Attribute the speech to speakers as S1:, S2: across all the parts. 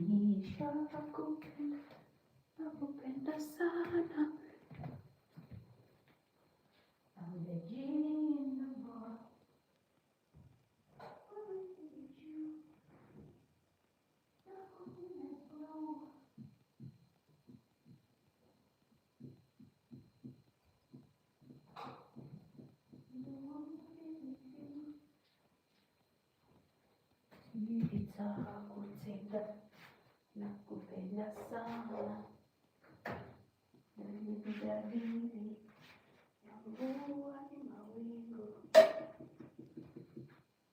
S1: Nishakupenda, nakupenda sana. Amejina moyo. Nitakutenda, nakupenda sana. Dalili ya mvua ni mawingu.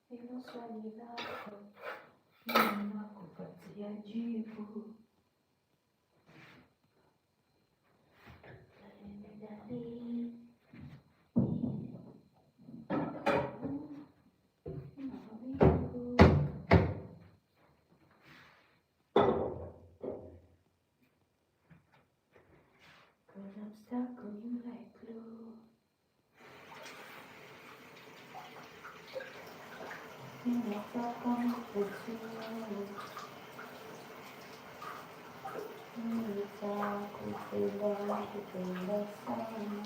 S1: Hilo swali lako ninakupatia jibu. Dalili mawingu. 'Cause I'm stuck on you like glue. Ninataka nikujue. Nitakupenda, nakupenda sana.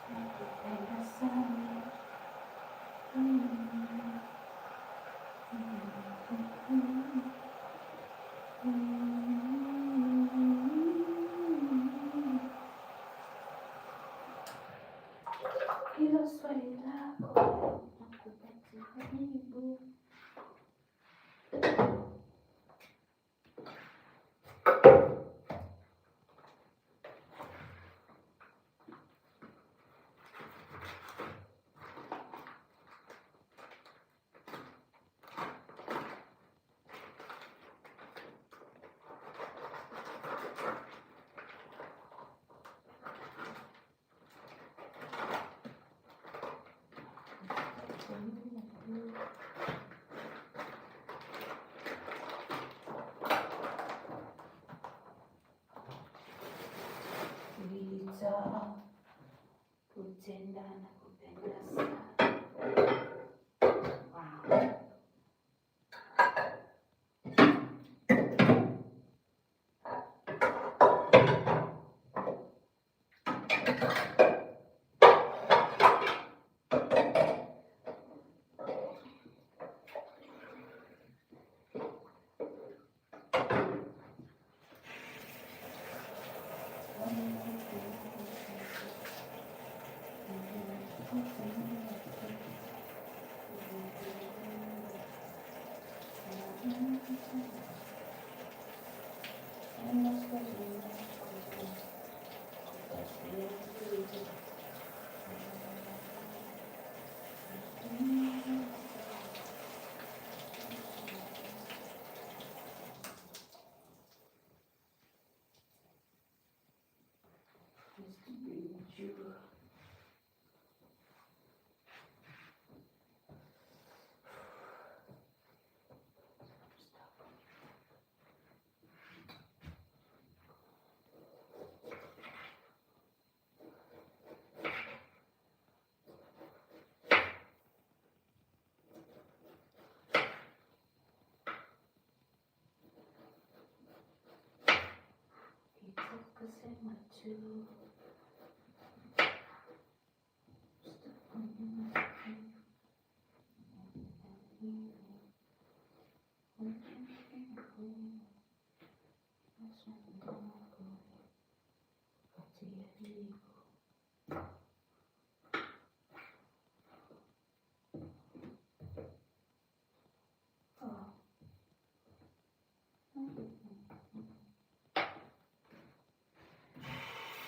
S1: Nakupenda sana. Hilo swali lako nakupatia jibu. Nitakutenda, nakupenda sana. Kusema tu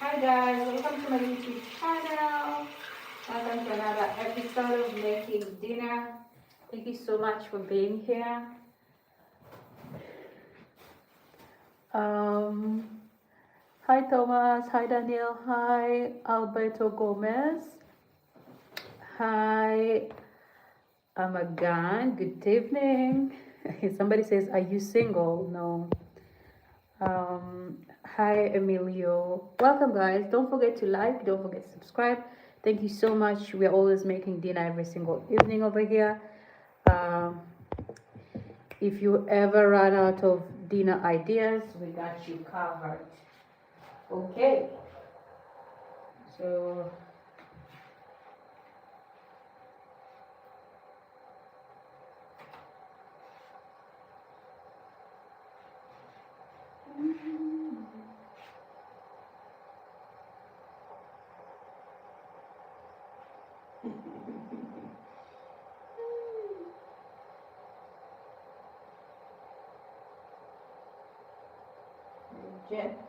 S1: Hi guys, welcome to my YouTube channel. Welcome to another episode of Making Dinner. Thank you so much for being here. Hi Thomas, hi Daniel, hi Alberto Gomez, hi Amagan, good evening. Somebody says, are you single? No. Hi Emilio, welcome guys. Don't forget to like, don't forget to subscribe. Thank you so much. We're always making dinner every single evening over here. If you ever run out of dinner ideas, we got you covered. Okay, so reject.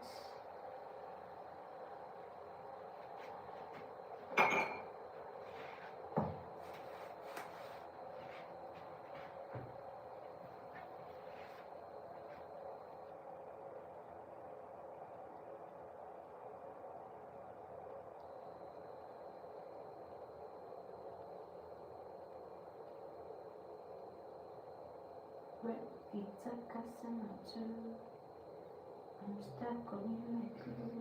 S1: Ukitaka sema tu, I'm stuck on you like glue.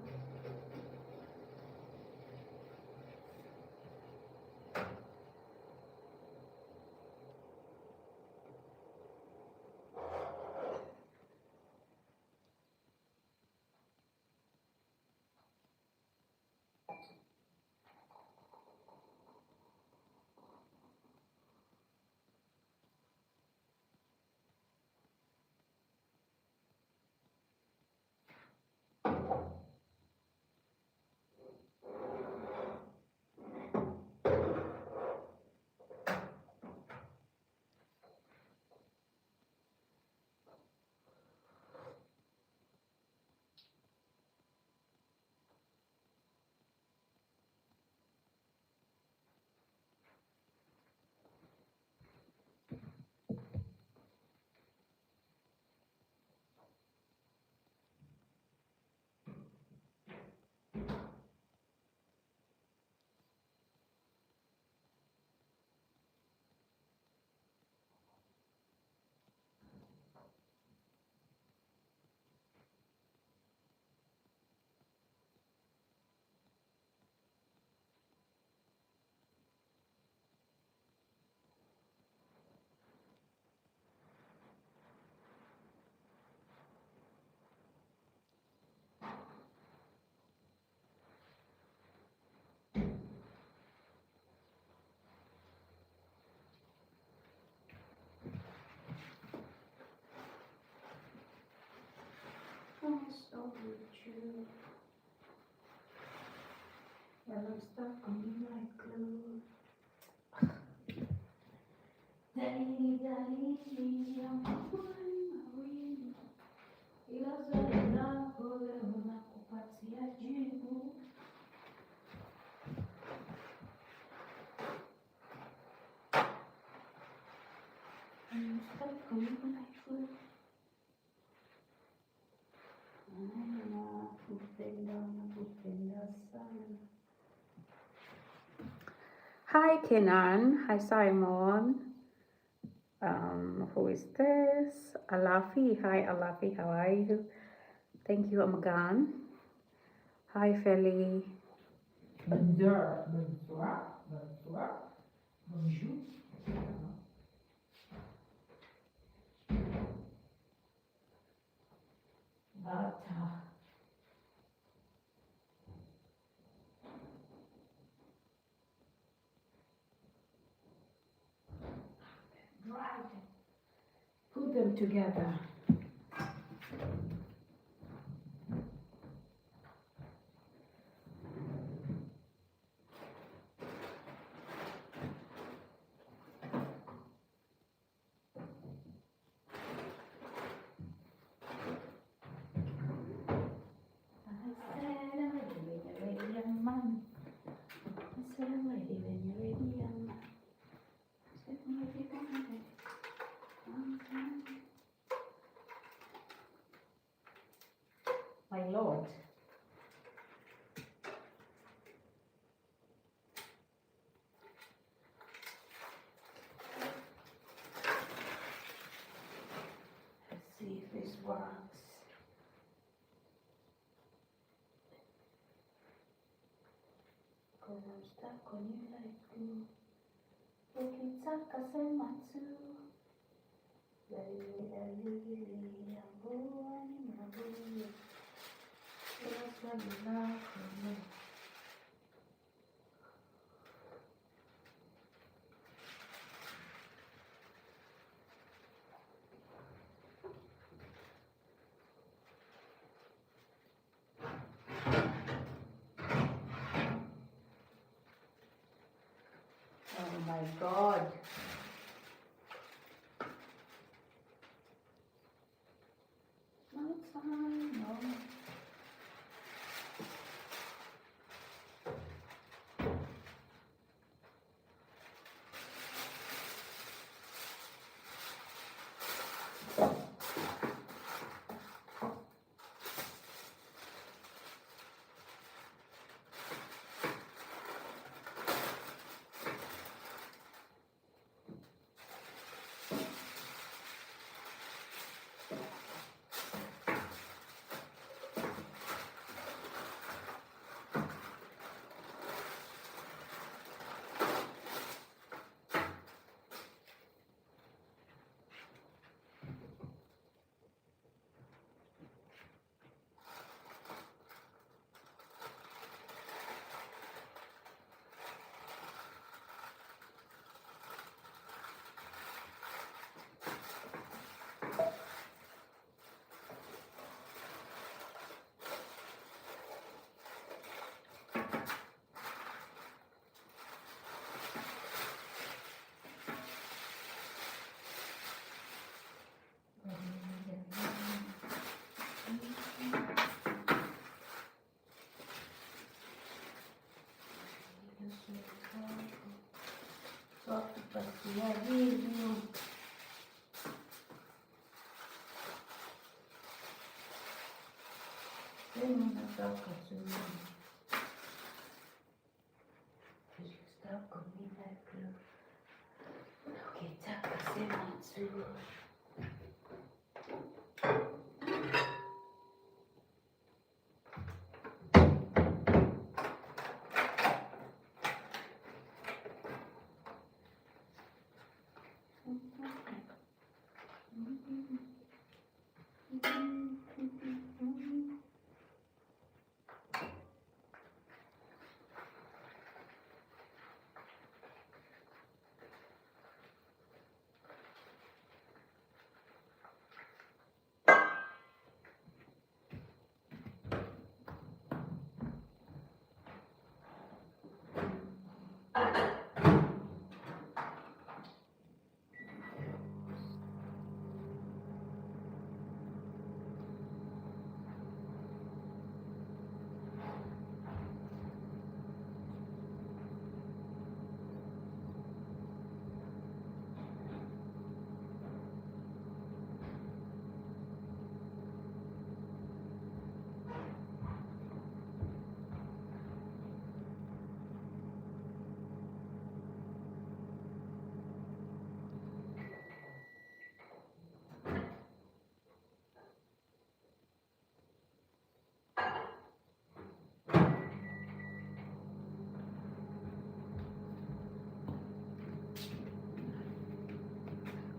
S1: I'm so with you, and I'm stuck on you like glue. Dali, dali, I'm going. Ila swali lako leo nakupatia jibu. I'm stuck on you like glue. Nakupenda sana. Hi Kenan, hi Simon. Who is this? Alafi, hi Alafi, how are you? Thank you, Amagan. Hi Feli.
S2: Bonjour, bonsoir, bonsoir, bonjour.
S1: Butter. Right. Put them together. I said I'm doing My Lord. Let's see if this works. Cause I'm stuck on you like glue. Ukitaka sema tu. Dalili ambua ni mabuli. That's what you love from me. Oh my God. No time, no. Só passear vídeo. Eu não toco assim. Está comigo aqui. O que está fazendo?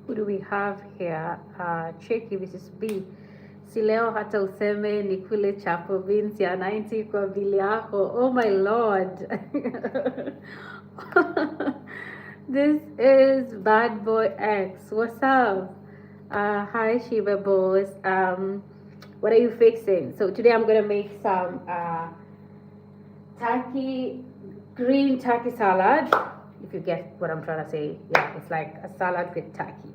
S1: Who do we have here? Cheki Mrs. B. Si leo hata useme ni kule cha provincia 90 kwa bili yako. Oh my Lord. This is Bad Boy X. What's up? Hi Shiva Boss. What are you fixing? So today I'm gonna make some green turkey salad. If you get what I'm trying to say, yeah, it's like a salad with turkey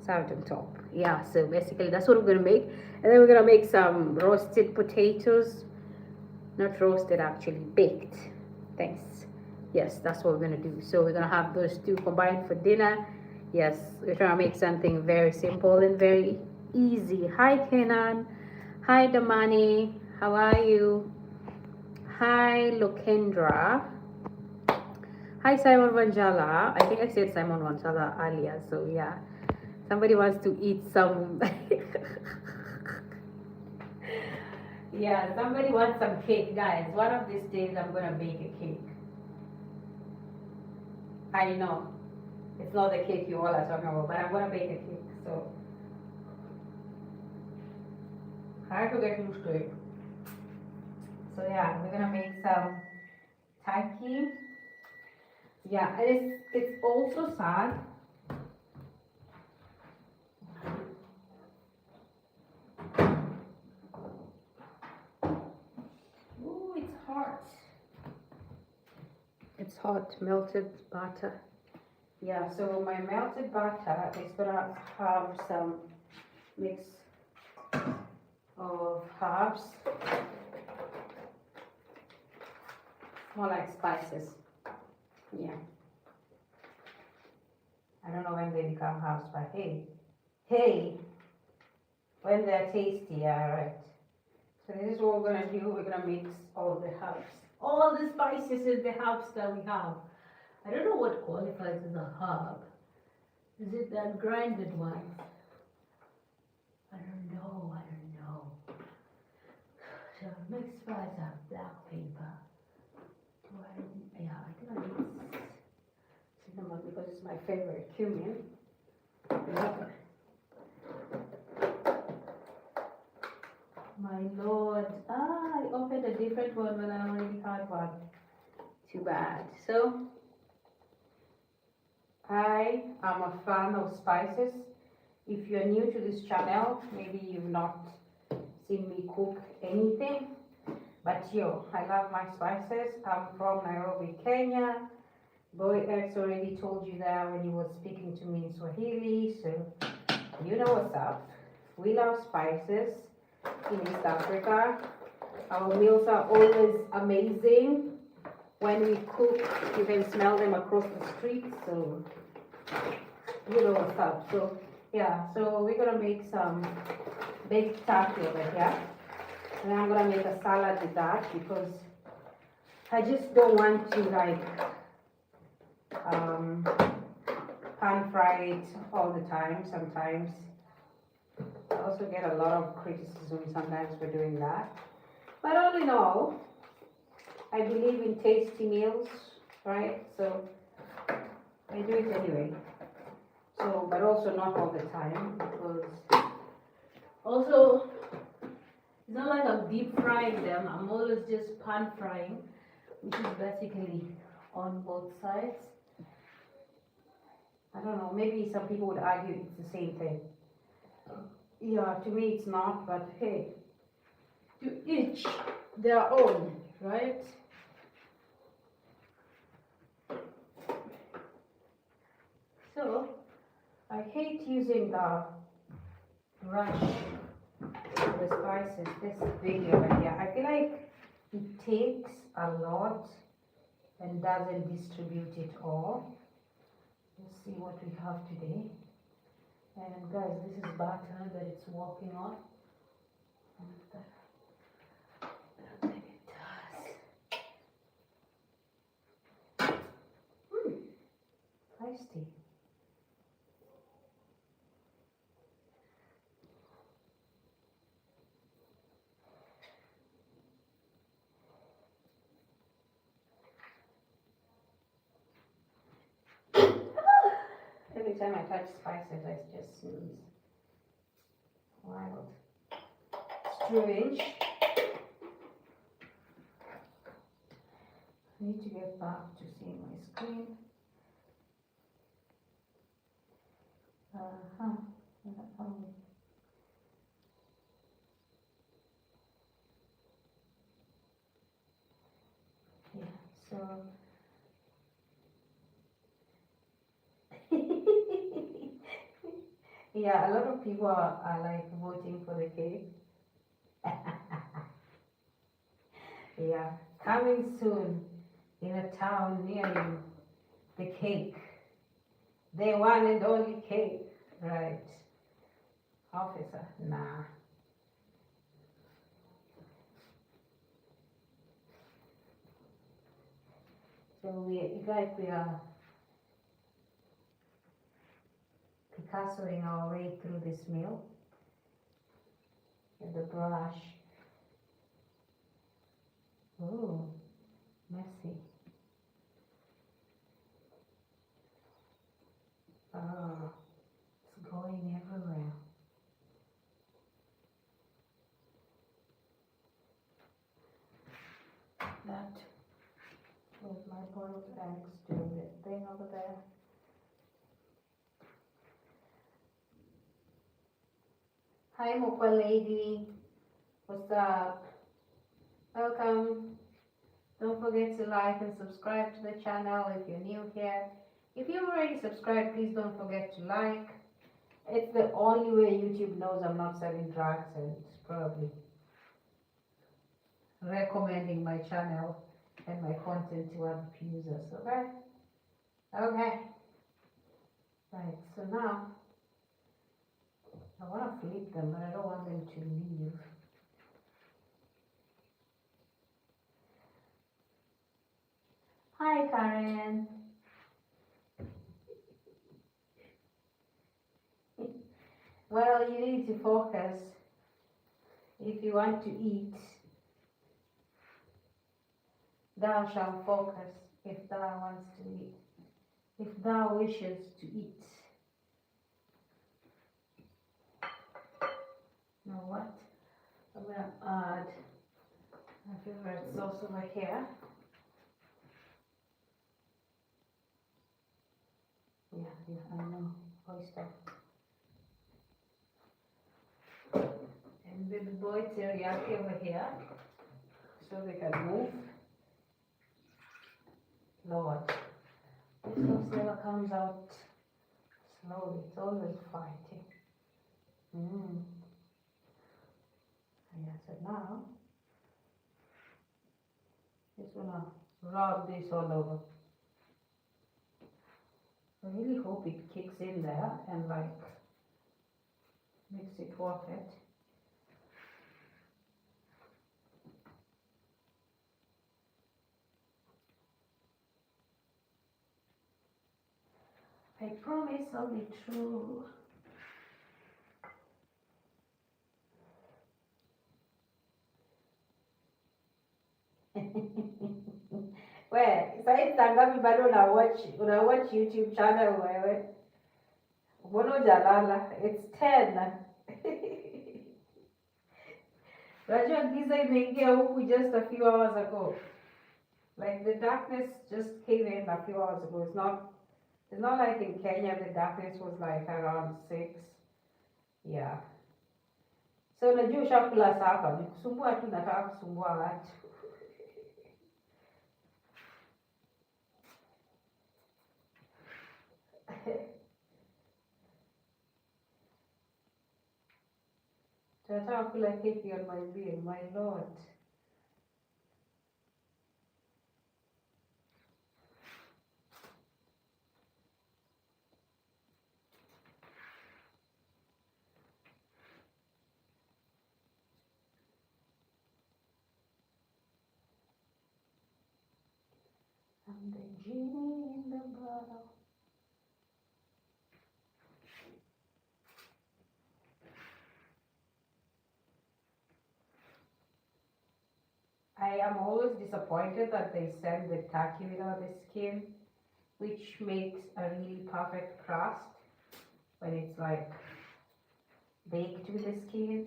S1: served on top. Yeah, so basically that's what we're gonna make, and then we're gonna make some roasted potatoes, not roasted actually, baked. Thanks. Yes, that's what we're gonna do. So we're gonna have those two combined for dinner. Yes, we're trying to make something very simple and very easy. Hi Kenan, hi Damani, How are you? Hi, Lokendra. Hi, Simon Vanjala. I think I said Simon Vanjala earlier, so yeah. Somebody wants to eat some. Yeah, somebody wants some cake, guys. One of these days, I'm gonna bake a cake. I know it's not the cake you all are talking about, but I'm gonna bake a cake. So I have to get used to it. So yeah, we're gonna make some taiki. Yeah, it's also sad. Ooh, it's hot. It's hot, melted butter. Yeah, so my melted butter is gonna have some mix of herbs, more like spices. Yeah. I don't know when they become herbs, but hey, when they're tasty, yeah, right. So this is what we're gonna do. We're gonna mix all the herbs, all the spices and the herbs that we have. I don't know what qualifies as a herb. Is it that grinded one? I don't know. So mix spice of black pepper. Yeah, I think I mix cinnamon because it's my favorite. Cumin. Yep. My lord. I opened a different one when I already had one. Too bad. So I am a fan of spices. If you're new to this channel, maybe you've not seen me cook anything, but I love my spices. I'm from Nairobi, Kenya. Boy X already told you that when he was speaking to me in Swahili, so you know what's up. We love spices in East Africa. Our meals are always amazing. When we cook, you can smell them across the street, so you know what's up. So yeah, so we're gonna make some baked turkey over here. And I'm gonna make a salad with that because I just don't want to pan fry it all the time. Sometimes I also get a lot of criticism sometimes for doing that. But all in all, I believe in tasty meals, right? So I do it anyway. So, but also not all the time because also it's not like I'm deep frying them. I'm always just pan frying, which is basically on both sides. I don't know, maybe some people would argue it's the same thing. Yeah, to me it's not, but hey, to each their own, right? So, I hate using the brush, the spices, this video right here. I feel like it takes a lot and doesn't distribute it all. Let's see what we have today. And guys, this is butter that it's walking on. I don't think it does. Tasty. Every time I touch spices, I just sneeze. Wild. Strange. I need to get back to seeing my screen. Yeah, so. Yeah, a lot of people are like voting for the cake. Yeah, coming soon in a town near you, the cake, the one and only cake, right? Officer, nah. So it's like we are Picassoing our way through this meal with the brush. Oh, messy. Oh, it's going everywhere. That was my boiled eggs doing this thing over there. Hi, Mokwa lady. What's up? Welcome. Don't forget to like and subscribe to the channel if you're new here. If you've already subscribed, please don't forget to like. It's the only way YouTube knows I'm not selling drugs and probably recommending my channel and my content to other users. Okay? Okay. Right, so now I want to flip them, but I don't want them to leave. Hi, Karen. Well, you need to focus if you want to eat. Thou shalt focus if thou wants to eat. If thou wishes to eat. Now what? I'm going to add my favorite sauce over here. Yeah, I know. Oyster. And baby boy teriyaki over here. So they can move. Lord. This sauce never comes out slowly. It's always fighting. Yeah, so now, just gonna rub this all over. I really hope it kicks in there and like makes it worth it. I promise I'll be true. Where sasa saa ngapi bado una watch YouTube channel wewe? Mbona hujalala? It's 10. Unajua giza imeingia huku just a few hours ago. Like the darkness just came in a few hours ago. It's not like in Kenya the darkness was like around 6. Yeah. So unajua ushakula sapa, nikusumbua tu nataka kusumbua watu. Tunataka kula keki on my bill, my lord. I'm the genie in the bottle. I am always disappointed that they send the turkey without the skin, which makes a really perfect crust when it's like baked with the skin.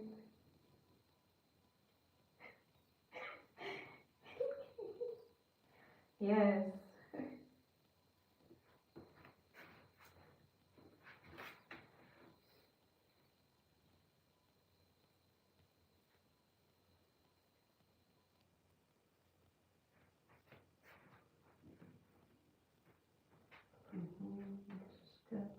S1: Yes. This is good.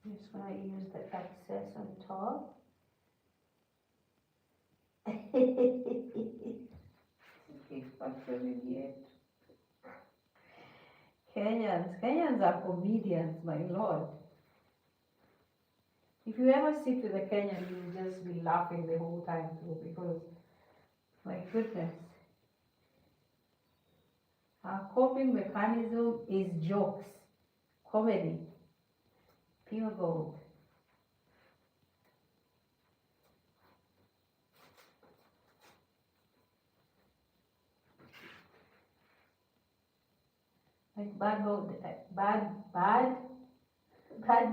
S1: I'm just gonna use the excess on top. Kenyans are comedians, my lord. If you ever sit with a Kenyan, you'll just be laughing the whole time through because My goodness. Our coping mechanism is jokes, comedy, pure gold. Like bad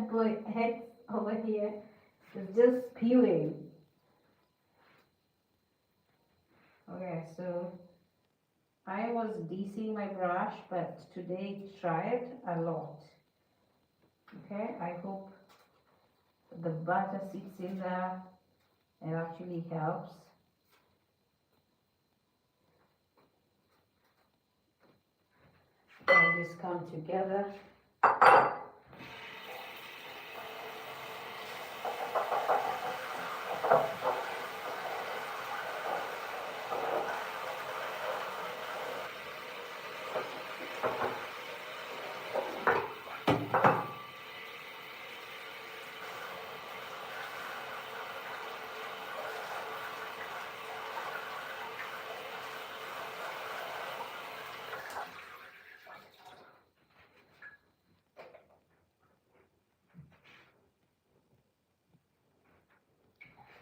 S1: boy head over here is just spewing. Okay, so I was deceing my brush, but today it tried a lot. Okay, I hope the butter sits in there and actually helps. All this come together.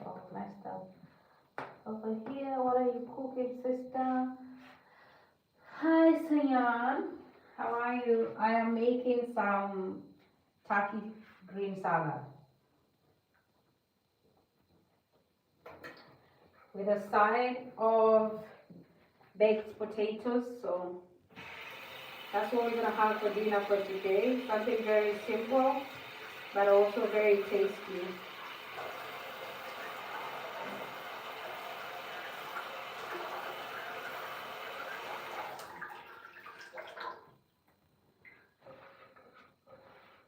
S1: All messed up. Over here, what are you cooking, sister? Hi, Sayan. How are you? I am making some turkey green salad with a side of baked potatoes. So that's what we're gonna have for dinner for today. Something very simple, but also very tasty.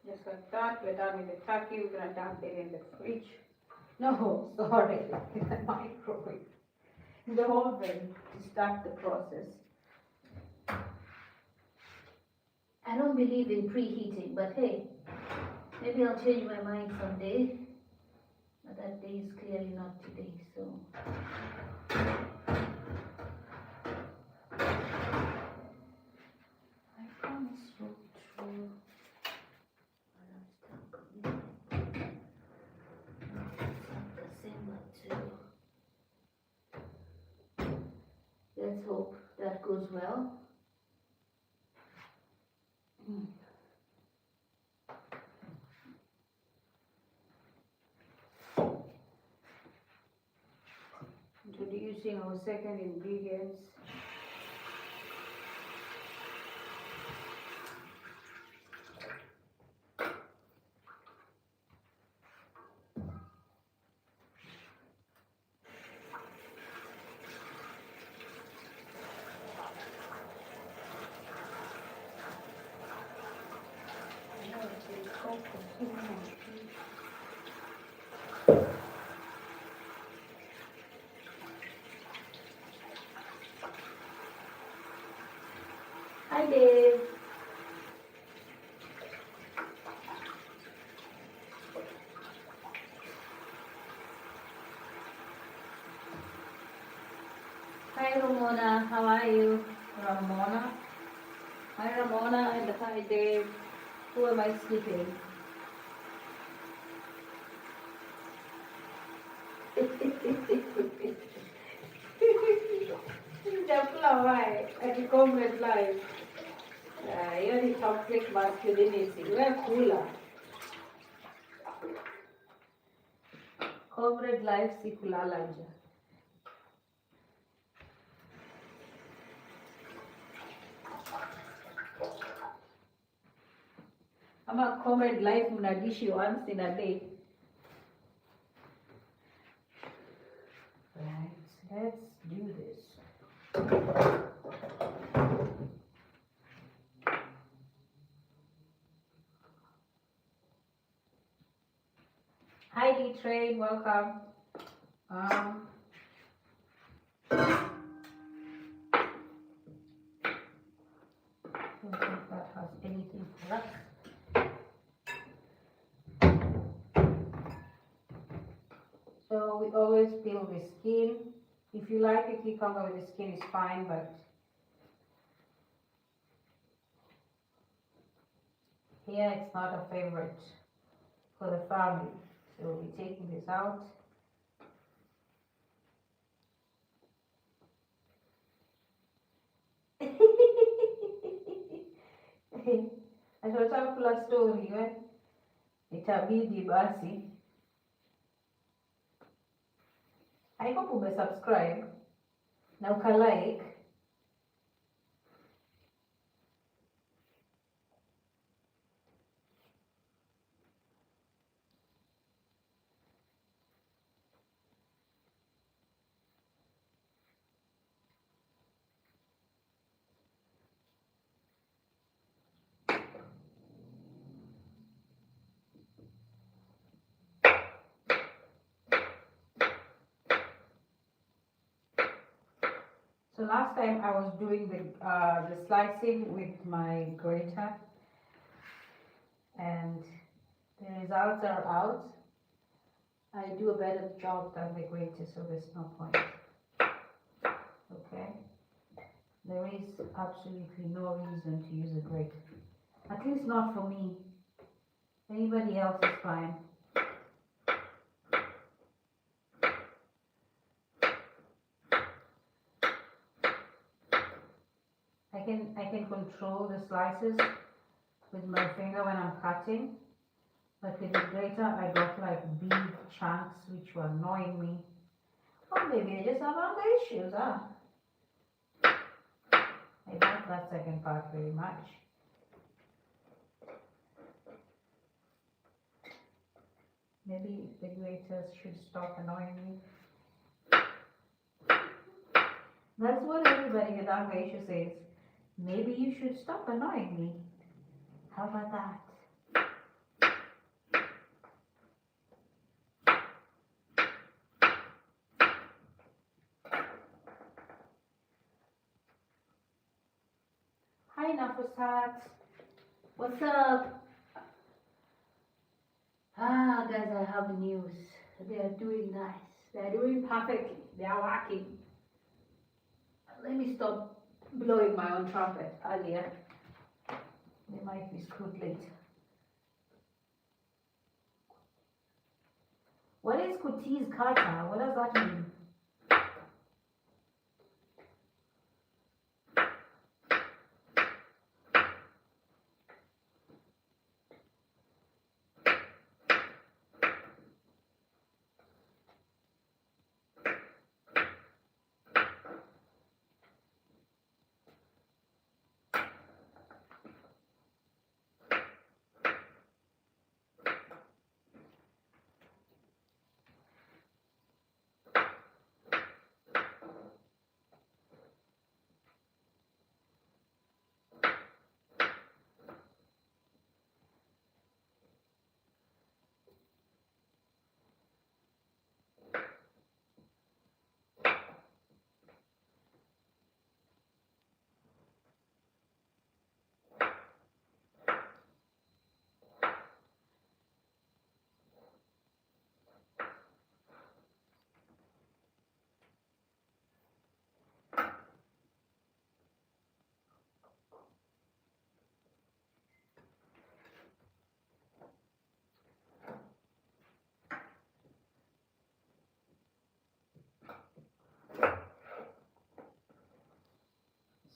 S1: Just like that, we're done with the turkey. We're gonna dump it in the fridge. No, sorry, in the microwave, in the oven to start the process. I don't believe in preheating, but hey, maybe I'll change my mind someday. But that day is clearly not today, so. I promise you true. Let's hope that goes well. Introducing our second ingredients. Hi, Dave. Hi, Ramona. How are you? Ramona. Hi, Ramona, and hi, Dave. Who am I sleeping? Why? At the comrade life. You're the toxic masculinity. We're cooler. Comrade life si kulala nje. Ama comrade life mnadishi once in a day. Right, let's do this. Hi D-Train, welcome. Don't think that has anything for us. So we always peel the skin If you like a cucumber with the skin, it's fine, but here it's not a favorite for the family. So we'll be taking this out. Atawachakula story itabidi basi. I hope umesubscribe na ukalike. So last time I was doing the slicing with my grater, and the results are out. I do a better job than the grater, so there's no point. Okay, there is absolutely no reason to use a grater, at least not for me. Anybody else is fine. I can control the slices with my finger when I'm cutting, but with the grater I got like big chunks which were annoying me. Or maybe I just have other issues, huh? I like that second part very much. Maybe the graters should stop annoying me. That's what everybody with anger issue says. Maybe you should stop annoying me. How about that? Hi Nafasat. What's up? Guys, I have news. They are doing nice. They are doing perfectly. They are working. Let me stop blowing my own trumpet earlier. They might be screwed later. What is Kuti's kata? What does that mean?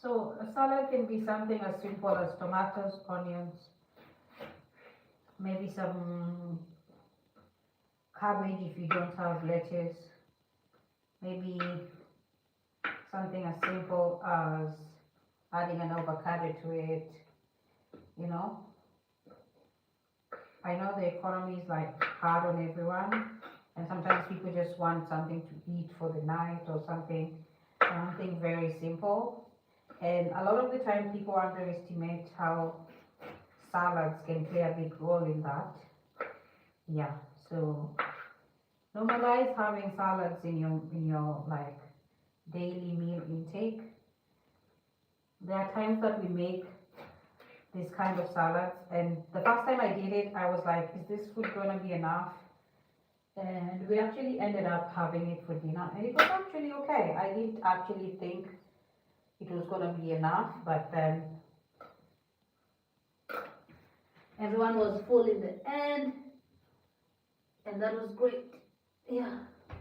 S1: So a salad can be something as simple as tomatoes, onions, maybe some cabbage if you don't have lettuce, maybe something as simple as adding an avocado to it, you know. I know the economy is like hard on everyone, and sometimes people just want something to eat for the night or something very simple. And a lot of the time people underestimate how salads can play a big role in that. Yeah, so normalize having salads in your like daily meal intake. There are times that we make this kind of salads, and the first time I did it I was like, is this food gonna be enough? And we actually ended up having it for dinner, and it was actually okay. I didn't actually think it was gonna be enough, but then everyone was full in the end, and that was great. Yeah. I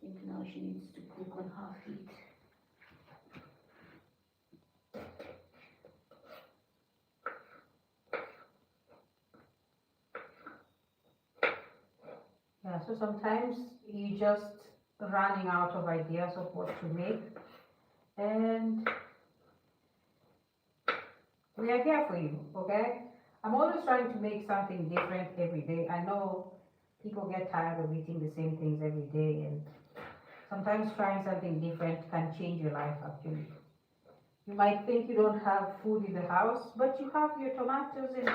S1: think now she needs to cook on half heat. Yeah, so sometimes you just running out of ideas of what to make, and we are here for you, okay? I'm always trying to make something different every day. I know people get tired of eating the same things every day, and sometimes trying something different can change your life actually. You might think you don't have food in the house, but you have your tomatoes and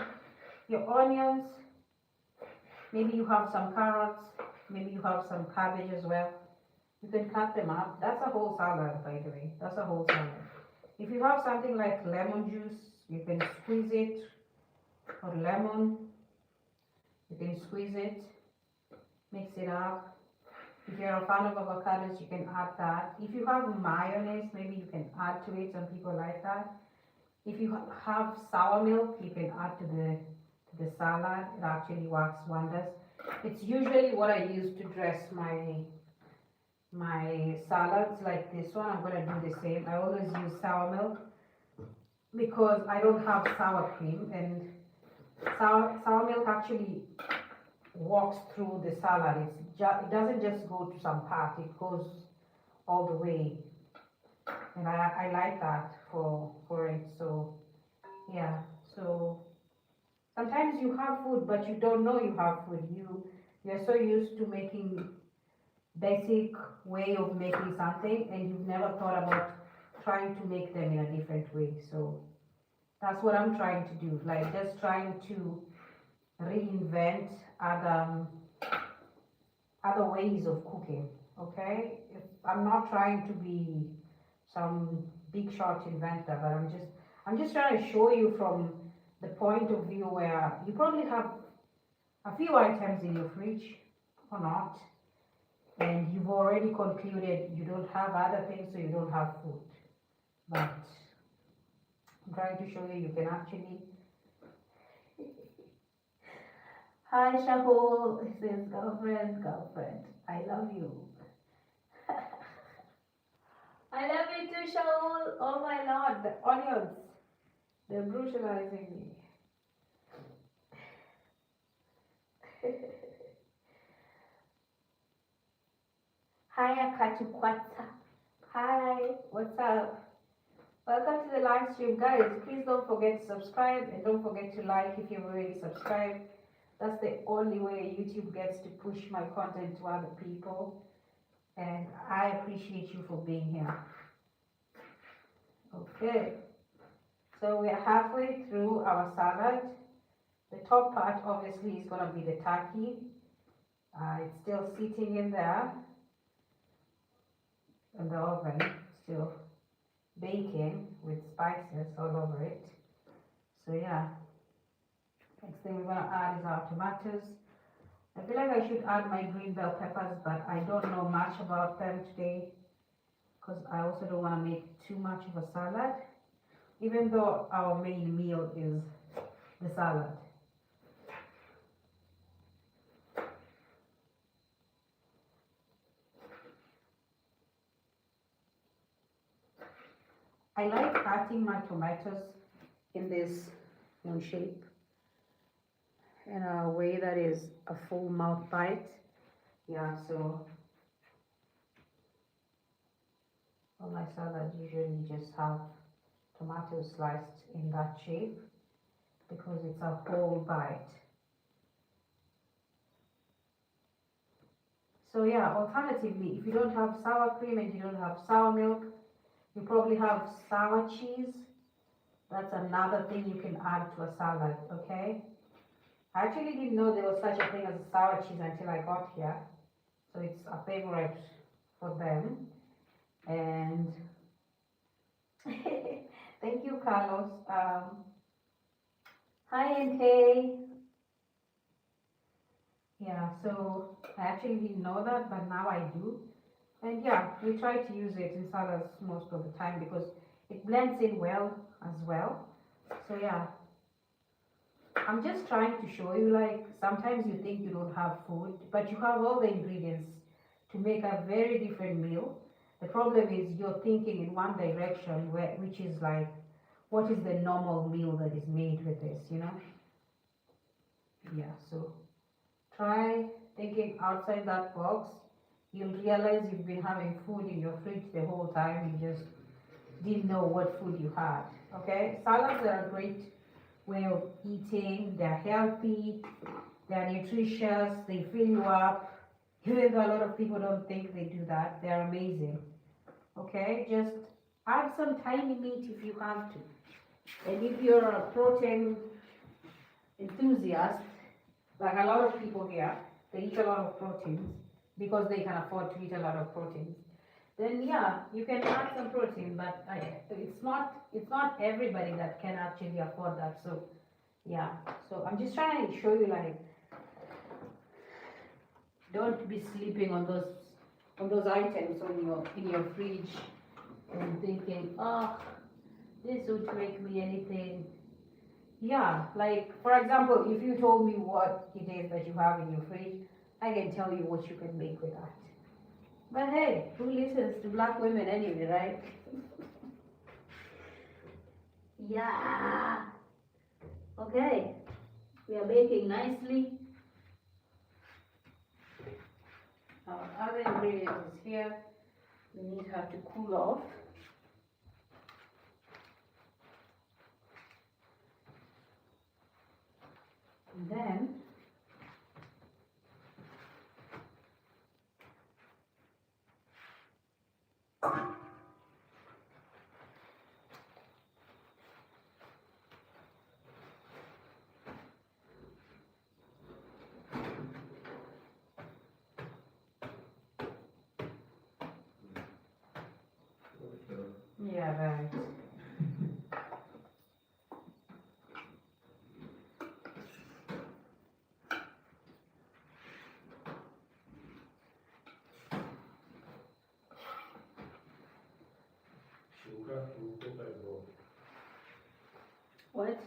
S1: your onions. Maybe you have some carrots, maybe you have some cabbage as well. You can cut them up. That's a whole salad, by the way. That's a whole salad. If you have something like lemon juice, you can squeeze it, or lemon, you can squeeze it, mix it up. If you're a fan of avocados, you can add that. If you have mayonnaise, maybe you can add to it. Some people like that. If you have sour milk, you can add to the salad. It actually works wonders. It's usually what I use to dress my salads like this one. I'm gonna do the same. I always use sour milk because I don't have sour cream, and sour milk actually walks through the salad. It doesn't just go to some part, it goes all the way, and I like that for it. So yeah, so sometimes you have food but you don't know you have food. You're so used to making basic way of making something, and you've never thought about trying to make them in a different way. So that's what I'm trying to do, like just trying to reinvent other ways of cooking. Okay, I'm not trying to be some big shot inventor, but I'm just trying to show you from the point of view where you probably have a few items in your fridge or not, and you've already concluded you don't have other things, so you don't have food. But I'm trying to show you can actually. Hi Shahul, it says girlfriend, I love you. I love you too, Shahul. Oh my lord, the onions, they're brutalizing me. Hi Akatukwata. Hi, what's up? Welcome to the live stream, guys. Please don't forget to subscribe, and don't forget to like if you've already subscribed. That's the only way YouTube gets to push my content to other people, and I appreciate you for being here. Okay, so we're halfway through our salad. The top part obviously is going to be the turkey. It's still sitting in there in the oven, still baking with spices all over it. So yeah, next thing we're gonna add is our tomatoes. I feel like I should add my green bell peppers, but I don't know much about them today because I also don't want to make too much of a salad, even though our main meal is the salad. I like cutting my tomatoes in this shape, in a way that is a full mouth bite. Yeah, so all my salads usually just have tomatoes sliced in that shape because it's a whole bite. So yeah, alternatively, if you don't have sour cream and you don't have sour milk, you probably have sour cheese. That's another thing you can add to a salad, okay? I actually didn't know there was such a thing as sour cheese until I got here. So it's a favorite for them. And thank you, Carlos. Hi, NK. Yeah, so I actually didn't know that, but now I do. And yeah, we try to use it in salads most of the time because it blends in well as well. So yeah, I'm just trying to show you like sometimes you think you don't have food, but you have all the ingredients to make a very different meal. The problem is you're thinking in one direction which is like what is the normal meal that is made with this, you know? Yeah, so try thinking outside that box. You'll realize you've been having food in your fridge the whole time. You just didn't know what food you had. Okay? Salads are a great way of eating. They're healthy, they're nutritious, they fill you up. Even though a lot of people don't think they do that, they're amazing. Okay? Just add some tiny meat if you have to. And if you're a protein enthusiast, like a lot of people here, they eat a lot of proteins because they can afford to eat a lot of proteins. Then yeah, you can add some protein, but it's not everybody that can actually afford that. So yeah, so I'm just trying to show you like don't be sleeping on those items on your in your fridge and thinking, oh, this would make me anything. Yeah, like for example, if you told me what it is that you have in your fridge, I can tell you what you can make with that. But hey, who listens to black women anyway, right? Yeah. Okay, we are baking nicely. Our other ingredient is here. We need her to cool off. And then yeah, right. What?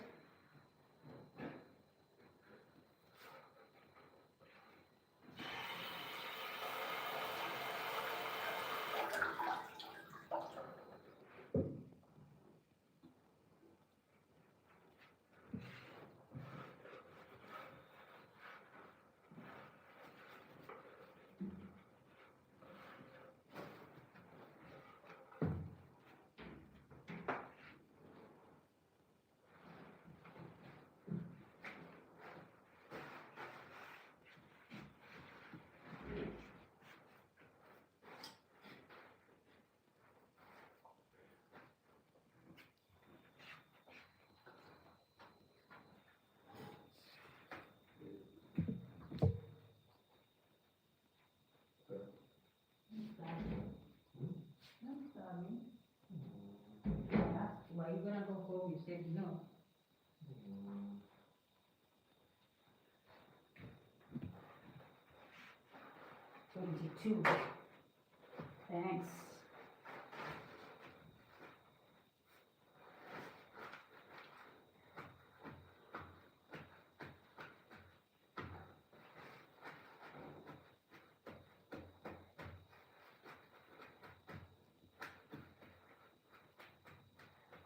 S1: Why you gonna go home? You said no. 22. Thanks.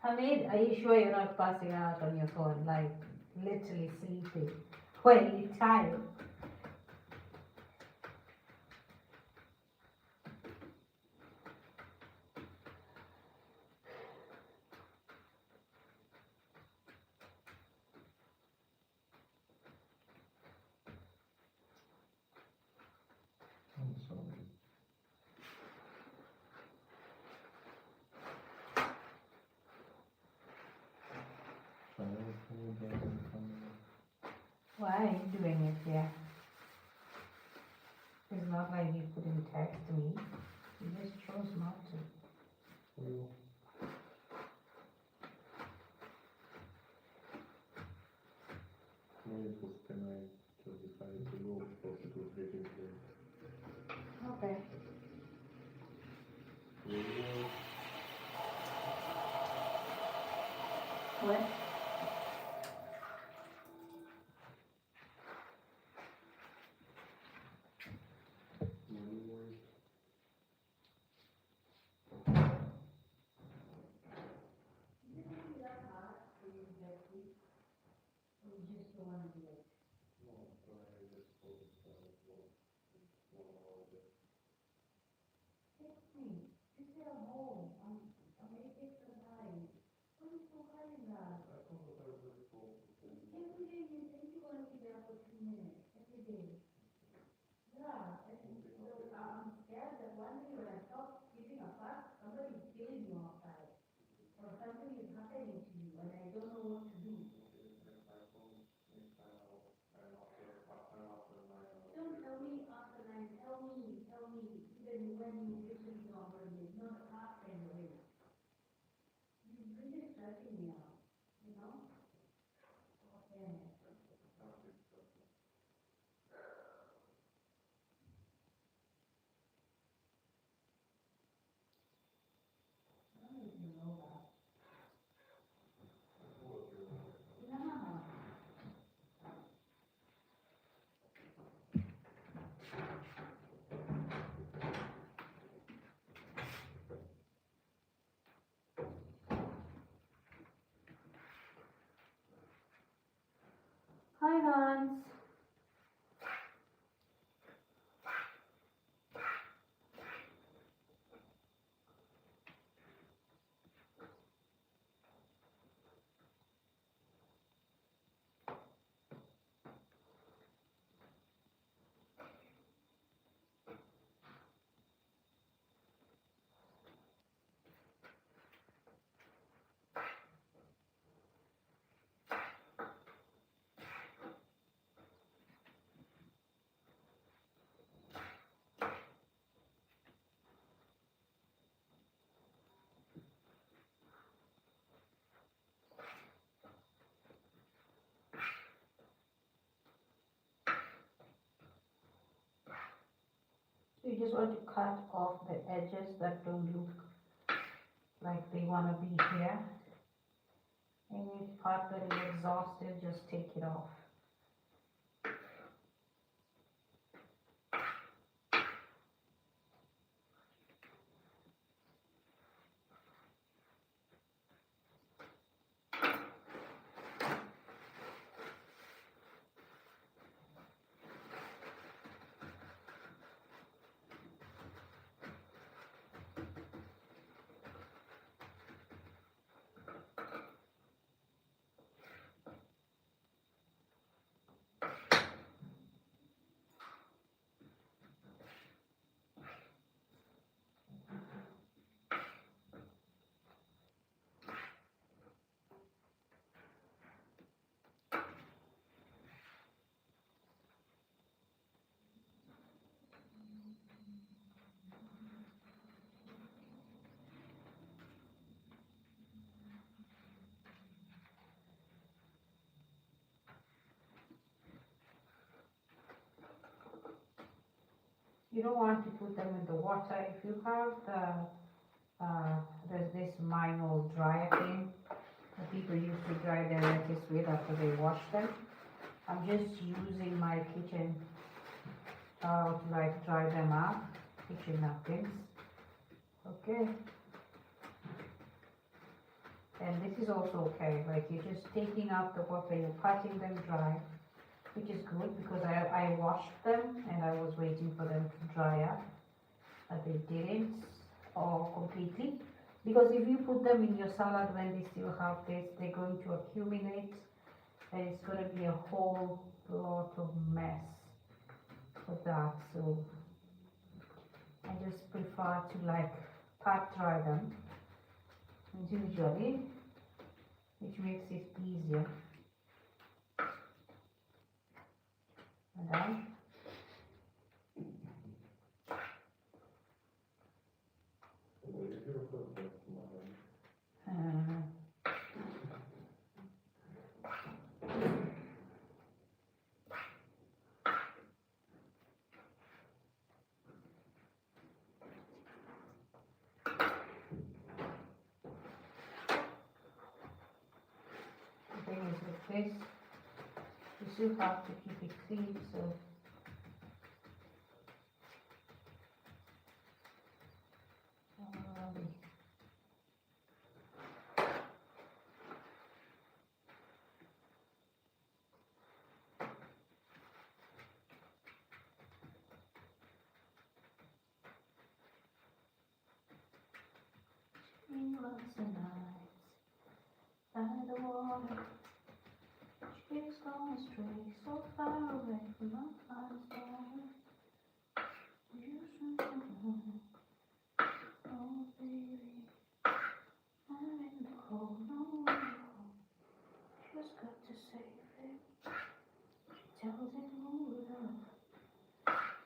S1: Hamid, are you sure you're not passing out on your phone? Like, literally sleeping. When you tired.
S3: I'm sorry.
S1: Why are you doing it here? It's not like you couldn't text me. You just chose not to.
S3: Ну, если бы ты just decided to go for
S1: it. Hi, Hans. You just want to cut off the edges that don't look like they want to be here. Any part that is exhausted, just take it off. You don't want to put them in the water. If you have there's this manual dryer thing that people used to dry their lettuce with after they wash them. I'm just using my kitchen towel to like dry them out, kitchen napkins. Okay. And this is also okay, like you're just taking out the water, you're patting them dry, which is good because I washed them and I was waiting for them to dry up, but they didn't all completely. Because if you put them in your salad when they still have this, they're going to accumulate and it's going to be a whole lot of mess for that. So I just prefer to like pat dry them individually, which makes it easier. And then still have to keep it clean, so. Lots of nights by the water, ships gone astray, so far away from my father's daughter. You should know, oh baby, I'm in the cold, no, just got to save it. She tells him, oh love,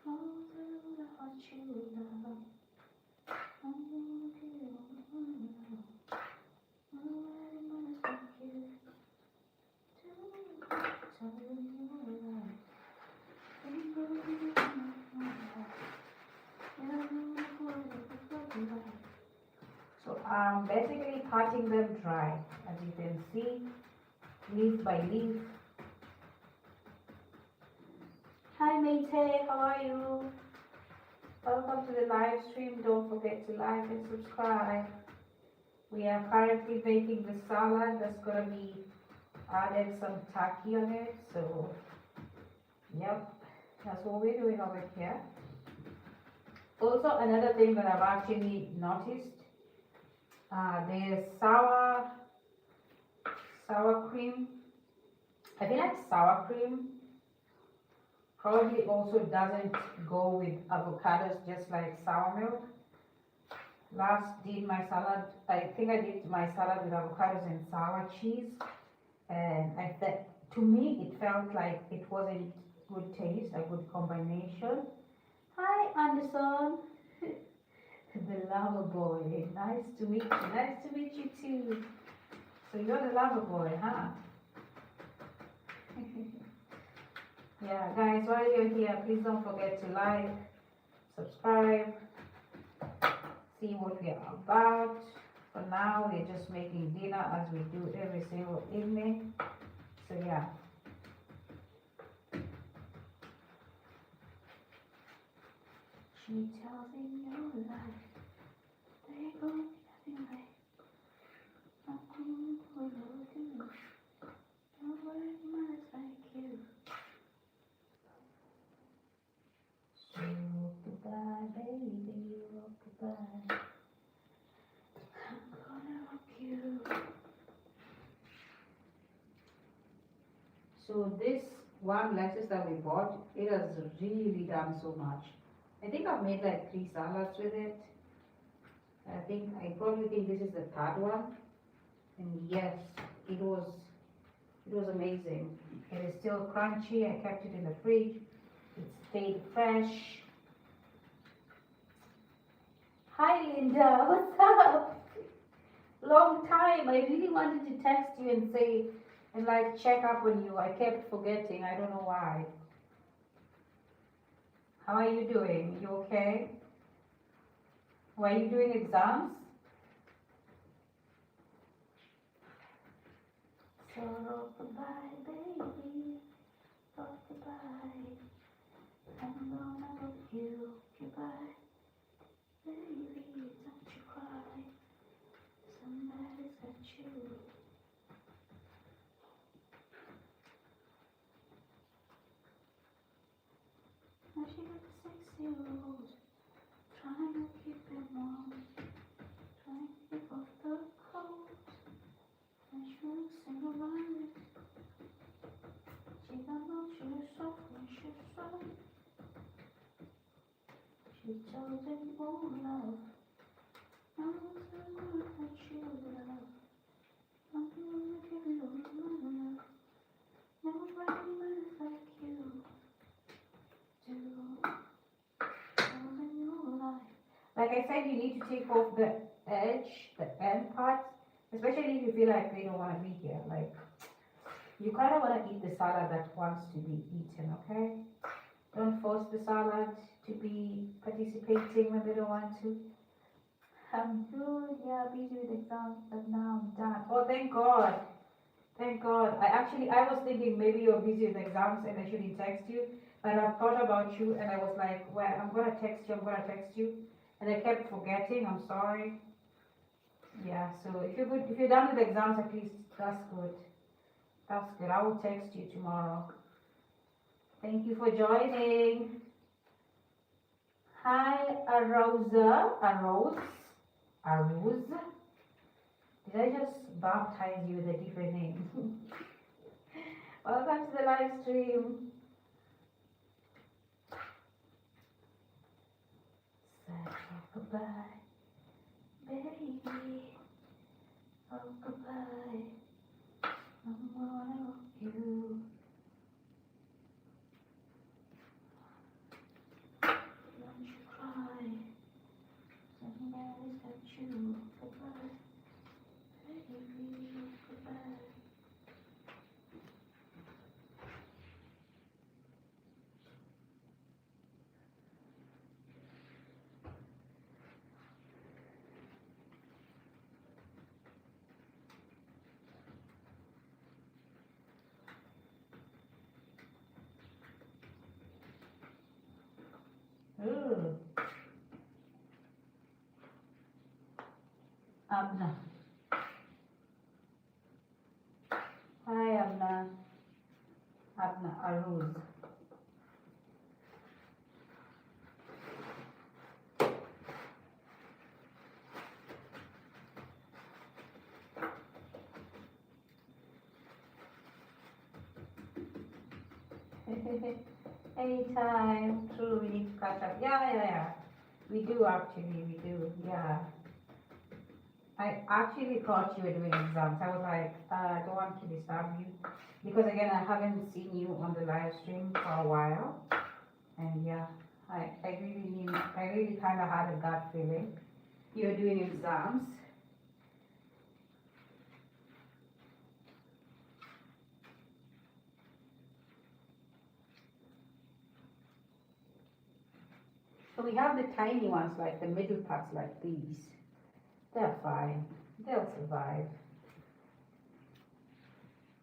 S1: the heart you love. I'm gonna give you love. So I'm basically cutting them dry, as you can see, leaf by leaf. Hi Mayte, how are you? Welcome to the live stream. Don't forget to like and subscribe. We are currently making the salad that's gonna be added some turkey on it. So, yep, that's what we're doing over here. Also, another thing that I've actually noticed, there's sour cream. I feel like sour cream probably also doesn't go with avocados just like sour milk. Last did my salad, I think I did my salad with avocados and sour cheese, and to me it felt like it wasn't good taste, a good combination. Hi Anderson, the lover boy, nice to meet you too. So you're the lover boy, huh? Yeah, guys, while you're here, please don't forget to like, subscribe, see what we are about. For now, we're just making dinner as we do every single evening. So yeah. She tells me no life. They go nothing like nothing will do. Nobody much like you. So goodbye, baby, goodbye. I'm gonna rock you. So this one lettuce that we bought, it has really done so much. I think I've made like 3 salads with it. I probably think this is the 3rd one. And yes, it was amazing. It is still crunchy. I kept it in the fridge. It stayed fresh. Hi Linda, what's up? Long time. I really wanted to text you and say, and like check up on you. I kept forgetting. I don't know why. How are you doing? You okay? Were you doing exams? So goodbye, baby. Oh, goodbye. I'm gonna love you. Goodbye. Baby, don't you cry. Somebody's got you. Now she got the 6-year-old, trying to keep him warm, trying to keep off the cold. And she looks single-minded. She don't know she's soft when she's soft. She tells him, oh love, I'm so good that you love. I'm gonna give you love. Nobody loves like you. Like I said, you need to take off the edge, the end parts, especially if you feel like they don't want to be here. Like, you kind of want to eat the salad that wants to be eaten, okay? Don't force the salad to be participating when they don't want to. I'm good, yeah, busy with exams, but now I'm done. Oh, thank God. Thank God. I was thinking maybe you're busy with exams and I shouldn't text you. But I've thought about you and I was like, well, I'm gonna text you, I'm gonna text you. And I kept forgetting, I'm sorry. Yeah, so if you're done with exams at least, that's good. That's good. I will text you tomorrow. Thank you for joining. Hi, Arose. Did I just baptize you with a different name? Welcome to the live stream. Goodbye, baby. Oh, goodbye. I'm gonna rock you. Don't you cry. Somebody's got you. Goodbye, baby. Goodbye. Ooh. Abna. Hi, Abna. Abna Aruz. Anytime. True, we need to catch up. Yeah. We do actually, we do. Yeah. I actually thought you were doing exams. I was like, I don't want to disturb you. Because again, I haven't seen you on the live stream for a while. And yeah, I really kind of had a gut feeling. You're doing exams. So we have the tiny ones, like the middle parts like these. They're fine. They'll survive.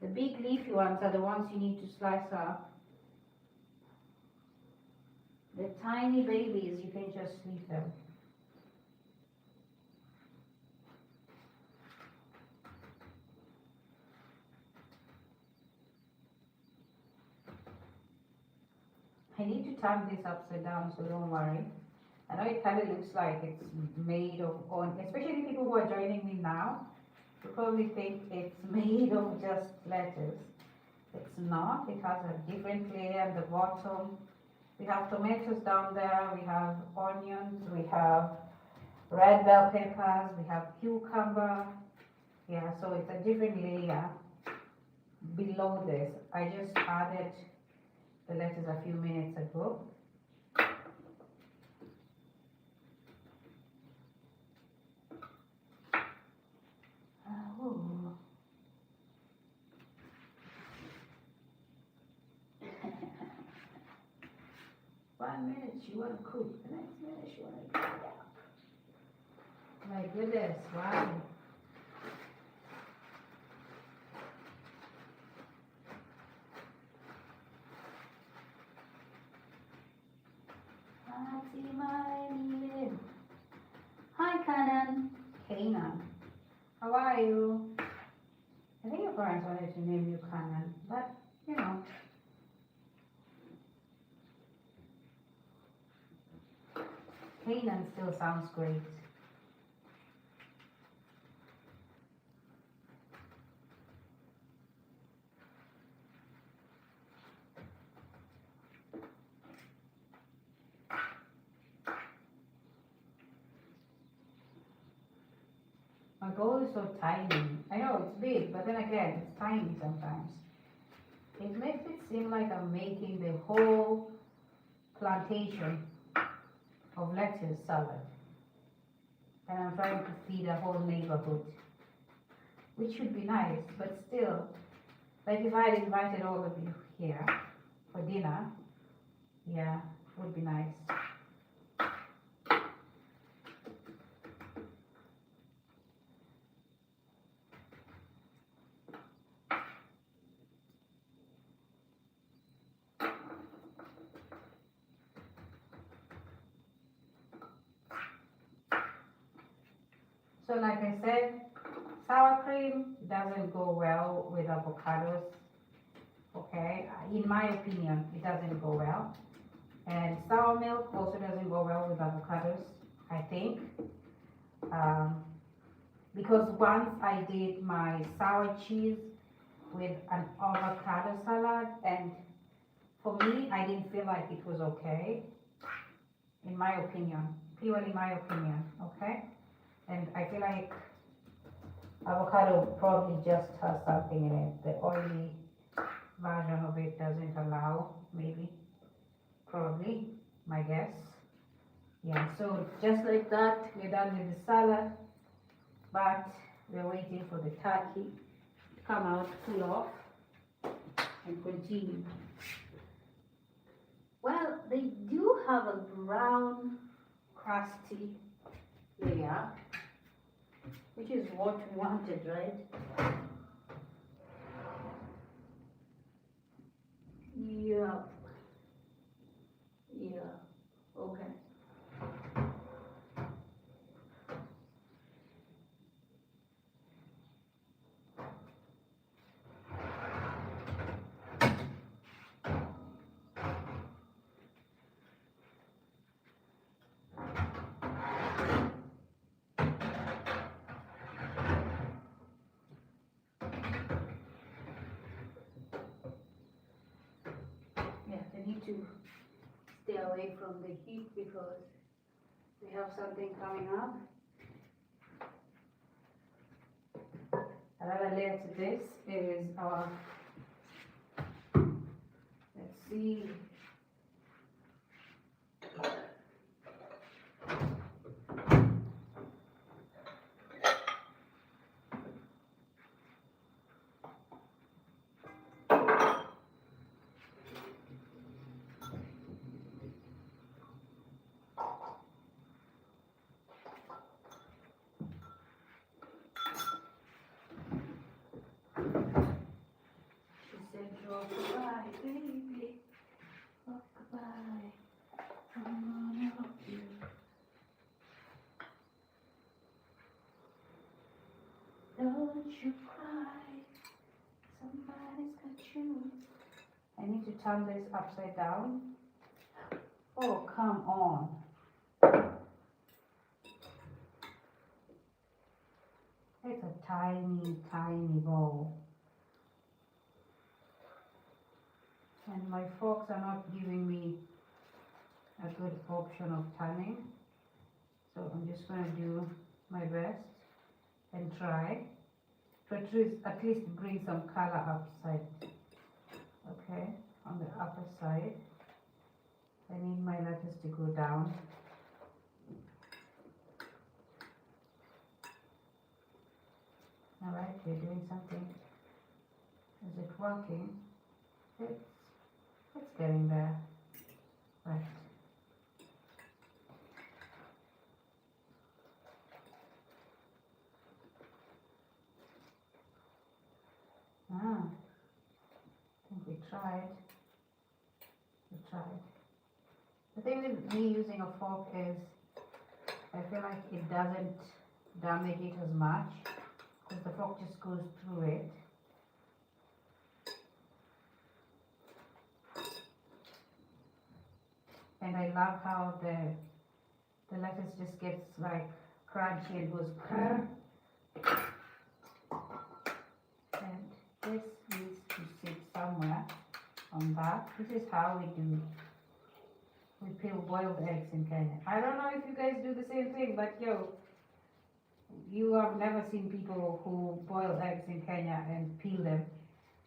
S1: The big leafy ones are the ones you need to slice up. The tiny babies, you can just leave them. I need to turn this upside down, so don't worry. I know it kind of looks like it's made of on, especially people who are joining me now, you probably think it's made of just lettuce. It's not. It has a different layer at the bottom. We have tomatoes down there, we have onions, we have red bell peppers, we have cucumber. Yeah, so it's a different layer below this. I just added the lettuce a few minutes ago. Oh. 1 minute she want to cook, the next minute she want to cook. My goodness, wow. Hi, Kanan. How are you? I think your parents wanted to name you Kanan, but you know. Kanan still sounds great. My bowl is so tiny. I know it's big, but then again, it's tiny sometimes. It makes it seem like I'm making the whole plantation of lettuce salad. And I'm trying to feed a whole neighborhood. Which should be nice, but still, like if I had invited all of you here for dinner, yeah, it would be nice. So like I said, sour cream doesn't go well with avocados. Okay, in my opinion, it doesn't go well. And sour milk also doesn't go well with avocados, I think. Because once I did my sour cheese with an avocado salad, and for me, I didn't feel like it was okay, in my opinion, purely my opinion, okay? And I feel like avocado probably just has something in it. The oily version of it doesn't allow, maybe, probably, my guess. Yeah, so just like that, we're done with the salad, but we're waiting for the turkey to come out, cool off, and continue. Well, they do have a brown, crusty layer, which is what we wanted, right? Yeah. Yeah. Okay. Yeah, they need to stay away from the heat because we have something coming up. Another layer to this is our, let's see, she said, rock-a-bye, baby, rock-a-bye, I'm gonna rock you. Don't you cry, somebody's got you. I need to turn this upside down. Oh, come on. It's a tiny, tiny bowl. And my forks are not giving me a good option of turning. So I'm just going to do my best and try to at least bring some color upside. Okay, on the upper side. I need my lettuce to go down. Alright, we're doing something. Is it working? It's getting there. Right. I think we tried. The thing with me using a fork is I feel like it doesn't damage it as much because the fork just goes through it. And I love how the lettuce just gets like crunchy and goes and this needs to sit somewhere on that. This is how we peel boiled eggs in Kenya. I don't know if you guys do the same thing, but yo, you have never seen people who boil eggs in Kenya and peel them.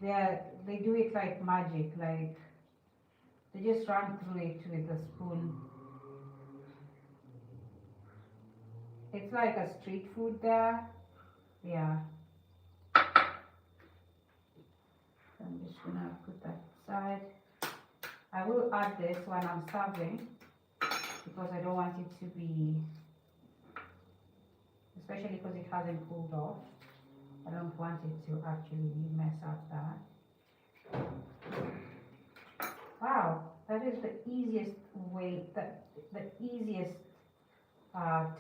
S1: They do it like magic, like they just run through it with a spoon. It's like a street food there. Yeah. I'm just gonna put that aside. I will add this when I'm serving because I don't want it to be, especially because it hasn't cooled off. I don't want it to actually mess up that. Wow, that is the easiest way, the easiest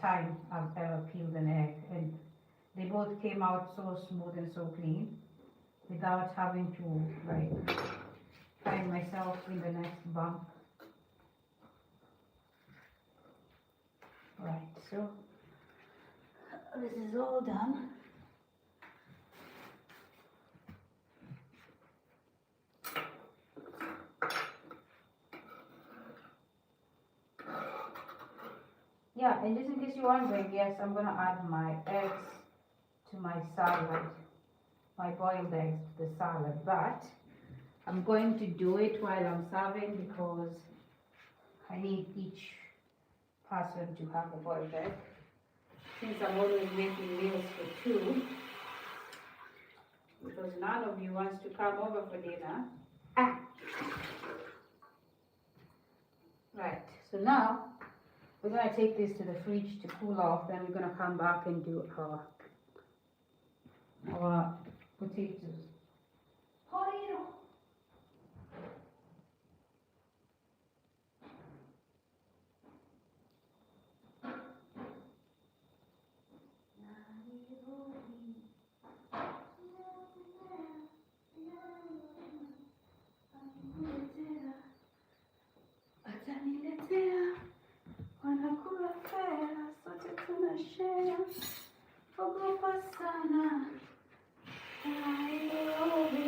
S1: time I've ever peeled an egg, and they both came out so smooth and so clean without having to like find myself in the next bump. Right, so this is all done. Yeah, and just in case you're wondering, yes, I'm gonna add my eggs to my salad, my boiled eggs to the salad, but I'm going to do it while I'm serving because I need each person to have a boiled egg. Since I'm always making meals for two, because none of you wants to come over for dinner. Ah. Right, so now we're going to take this to the fridge to cool off, then we're going to come back and do our potatoes. Potato. Wanakula fea, sote tunashare. Ogopa sana. Nairobi.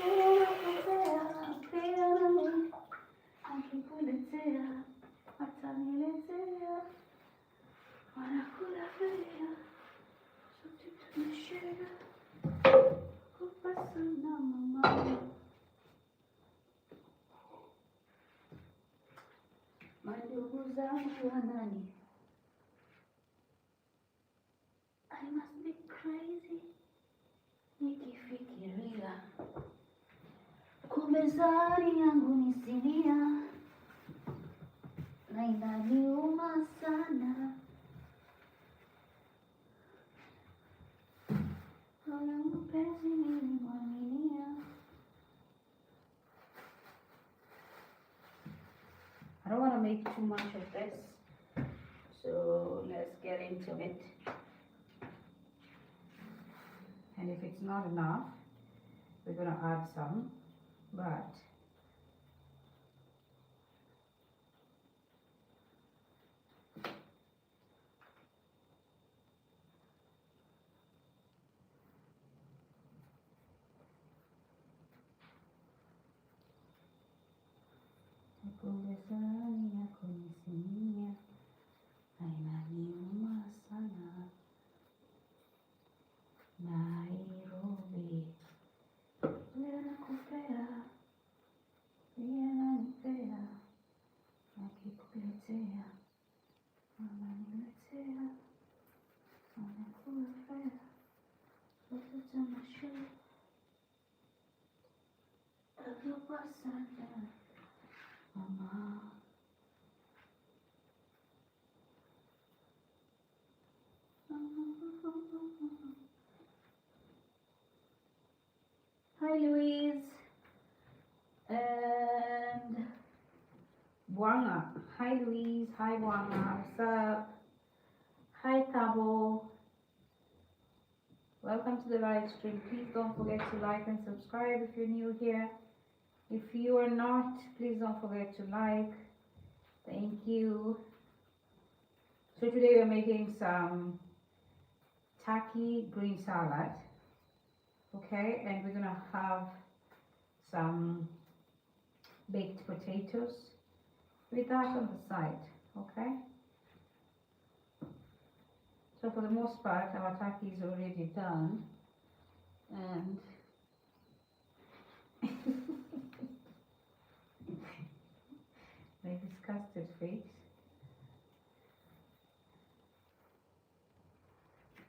S1: Unapotea, pia nami. Akikuletea, ataniletea. Wanakula fea, sote tunashare. Ogopa sana mama. Mandugu zangu wanani. I must be crazy. Nikifikiria kumbe zari yangu ni sinia, na inaniuma sana. Moyo mpenzi nilimwaminia. I don't want to make too much of this, so let's get into it. And if it's not enough, we're going to add some, but Kumbezani yako nisinia, inaniuma sana. Nairobi, leo nakupea, pia nanipea, nakikuletea, unaniletea, unakula fea, sote tunashare. Ogopa sana. Mama. Hi Louise and Buanga. Hi Louise, hi Buanga, what's up? Hi Cabo. Welcome to the live stream. Please don't forget to like and subscribe if you're new here. If you are not, please don't forget to like. Thank you. So today we're making some turkey green salad. Okay, and we're gonna have some baked potatoes with that on the side. Okay. So for the most part, our turkey is already done, and my disgusted face.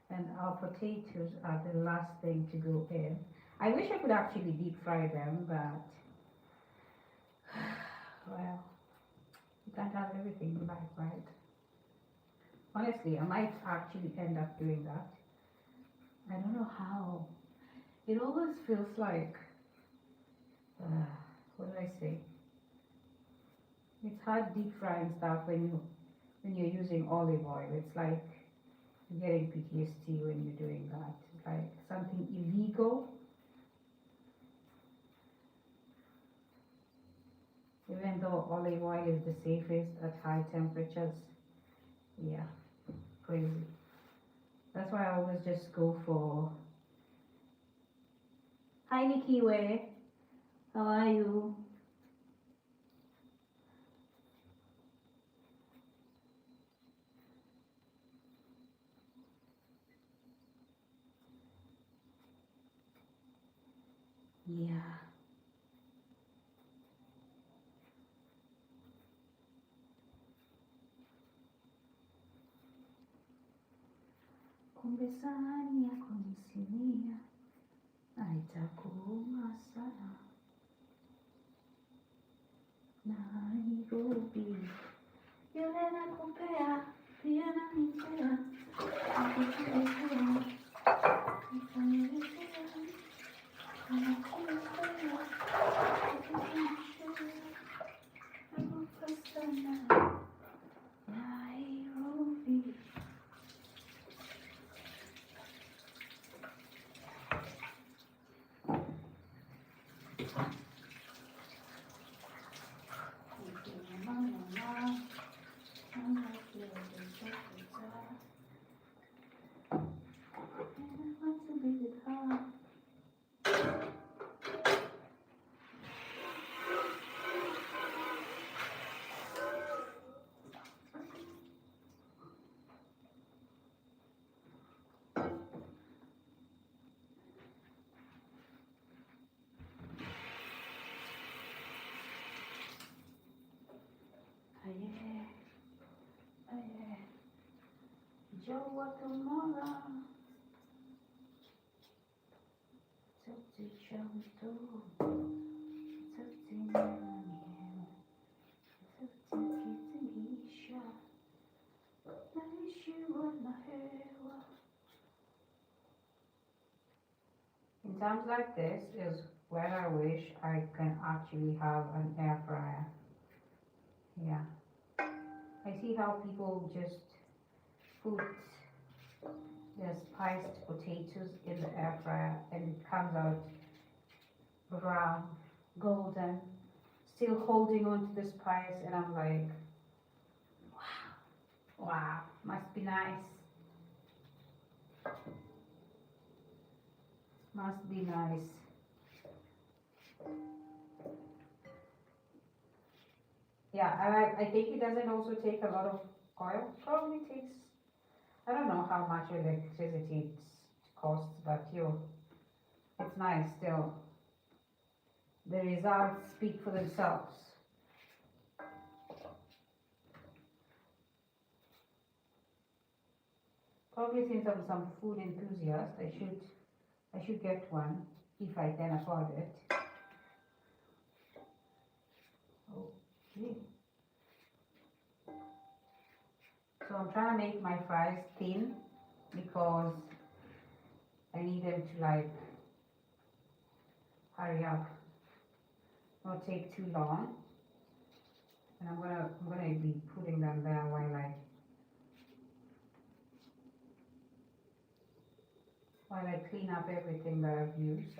S1: And our potatoes are the last thing to go in. I wish I could actually deep fry them, but well, you can't have everything in life, right? Honestly, I might actually end up doing that. I don't know how. It always feels like, what do I say? It's hard deep frying stuff when when you're using olive oil. It's like getting PTSD when you're doing that. It's like something illegal. Even though olive oil is the safest at high temperatures. Yeah, crazy. That's why I always just go for. Hi Nikiwe, how are you? Yeah. Kumbe sahani yako ni sinia, haitakuuma sana. Nairobi, yule nakupea, pia nanipea, nakupea, nifanyilipea, nakupea, nakupa sana. Nairobi. Joe tomorrow, Tati Chanto, Tati Naniel, Tati Kitinisha, Naishiwa Nahewa. In times like this is when I wish I can actually have an air fryer. Yeah. I see how people just put their spiced potatoes in the air fryer and it comes out brown, golden, still holding on to the spice, and I'm like, wow, must be nice. Must be nice. Yeah, I think it doesn't also take a lot of oil. Probably takes, I don't know how much electricity it costs, but it's nice still. The results speak for themselves. Probably since I'm some food enthusiast, I should get one if I can afford it. Okay. So I'm trying to make my fries thin because I need them to like hurry up, not take too long. And I'm gonna be putting them there while I clean up everything that I've used.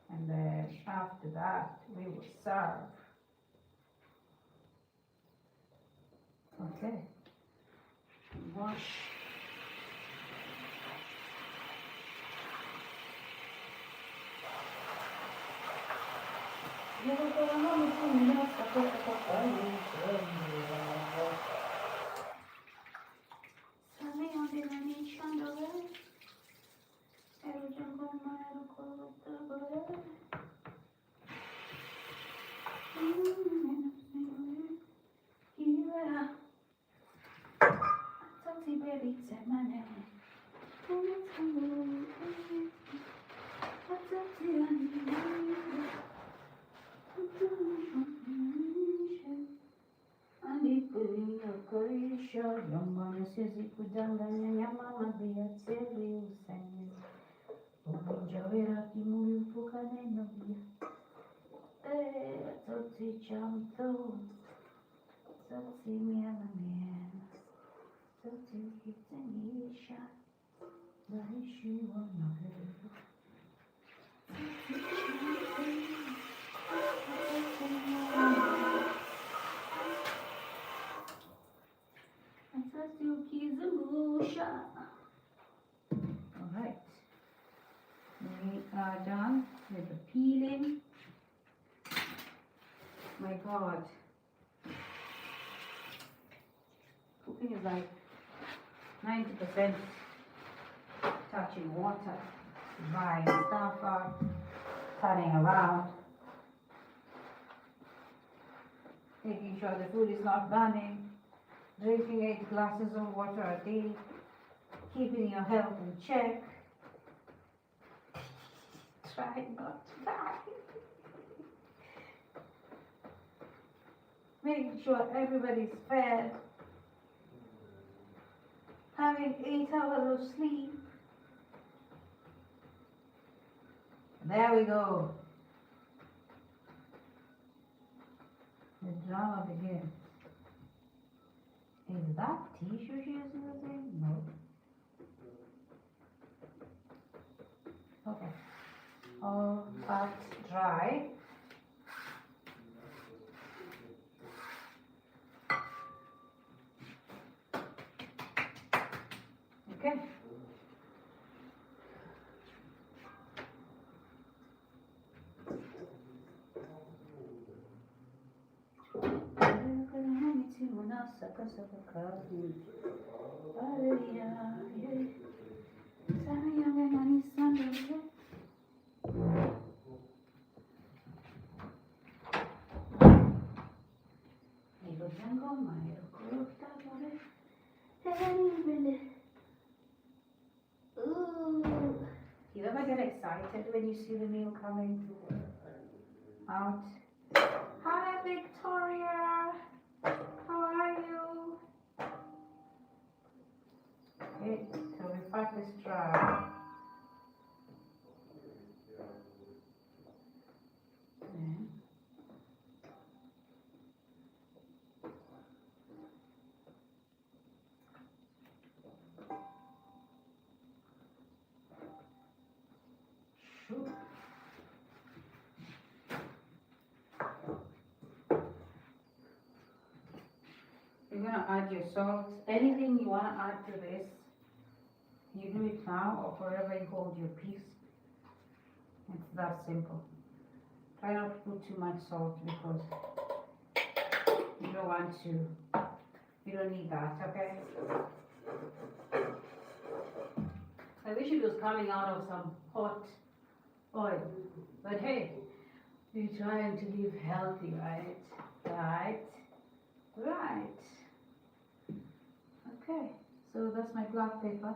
S1: And then after that we will serve. Okay. Wash. Nyama siwezi kudanganya, nyama mabia tele usanye. Umejawera kimuyu puka neno bia. Toti chamto, Alright, we are done with the peeling. My God, cooking is like 90% touching water, drying stuff out, turning around, making sure the food is not burning, drinking 8 glasses of water a day, keeping your health in check. Try not to die. Making sure everybody's fed. Having 8 hours of sleep. There we go. The drama begins. Is that tissue she is using? No. Okay. All parts dry. Okay. Ooh. You ever get excited when you see the meal coming out? Hi, Victoria. How are you? Okay, so we pat this dry. You're gonna add your salt. Anything you wanna add to this, you do it now or forever you hold your peace. It's that simple. Try not to put too much salt because you don't want to, you don't need that, okay? I wish it was coming out of some hot oil, but hey, we're trying to live healthy, right? Right. Okay, so that's my black pepper.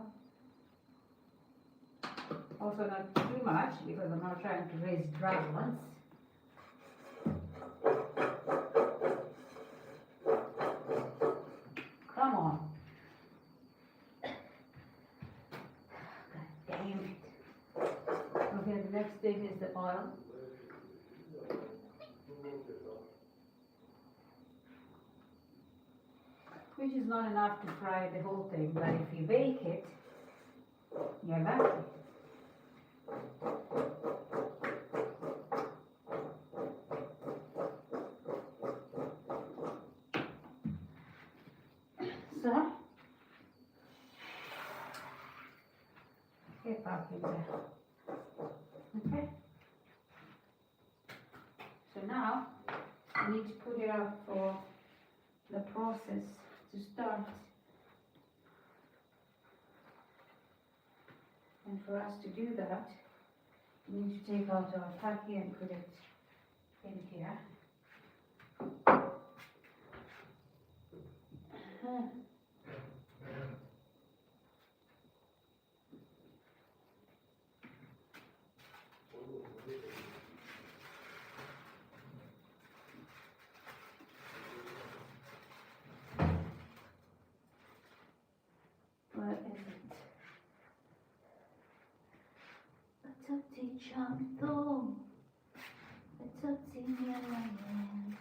S1: Also not too much because I'm not trying to raise dry ones. Come on. God damn it. Okay, the next thing is the oil. Which is not enough to fry the whole thing, but if you bake it, you're lucky. So, get back in there. Okay? So now, I need to put it up for the process to start. And for us to do that, we need to take out our taki and put it in here. Where is it? Atati chanto, atati nyalayan.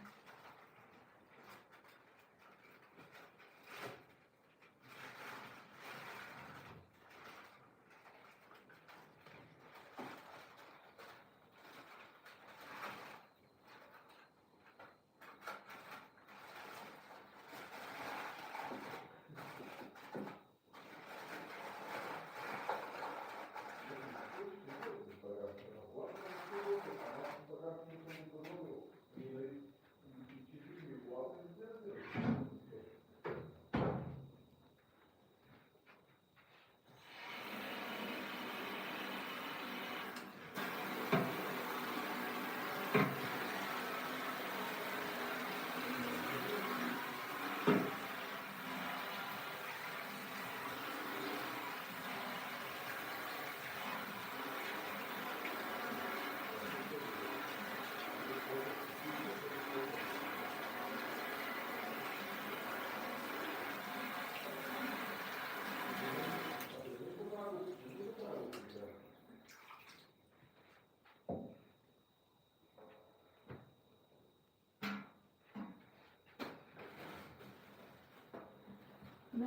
S1: Hi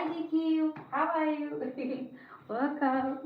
S1: DQ, how are you? Welcome.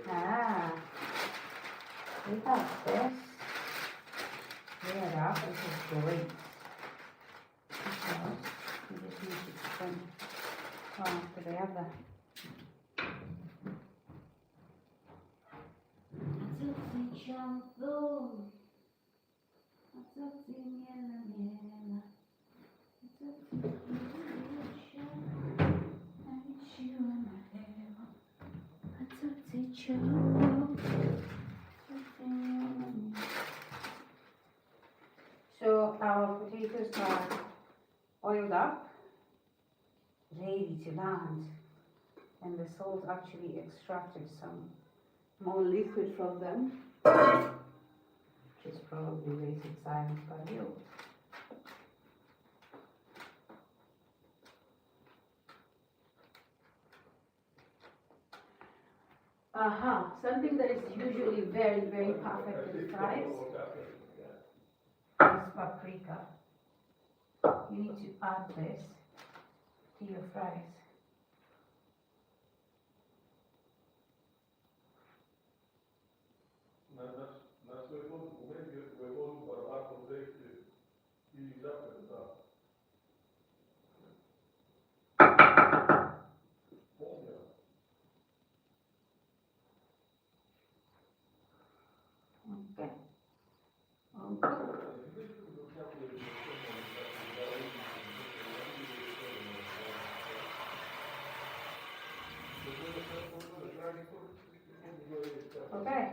S1: Ah, we have this. Yeah, this is great. Because we just need to put them all together. So our potatoes are oiled up, ready to land, and the salt actually extracted some more liquid from them, which is probably rated silence by you. Something that is usually very, very perfect in fries is paprika. You need to add this to your fries.
S3: Na swoją umędzie wywodu barbarką zejście i zapęta.
S1: Okay. Okay. Okay.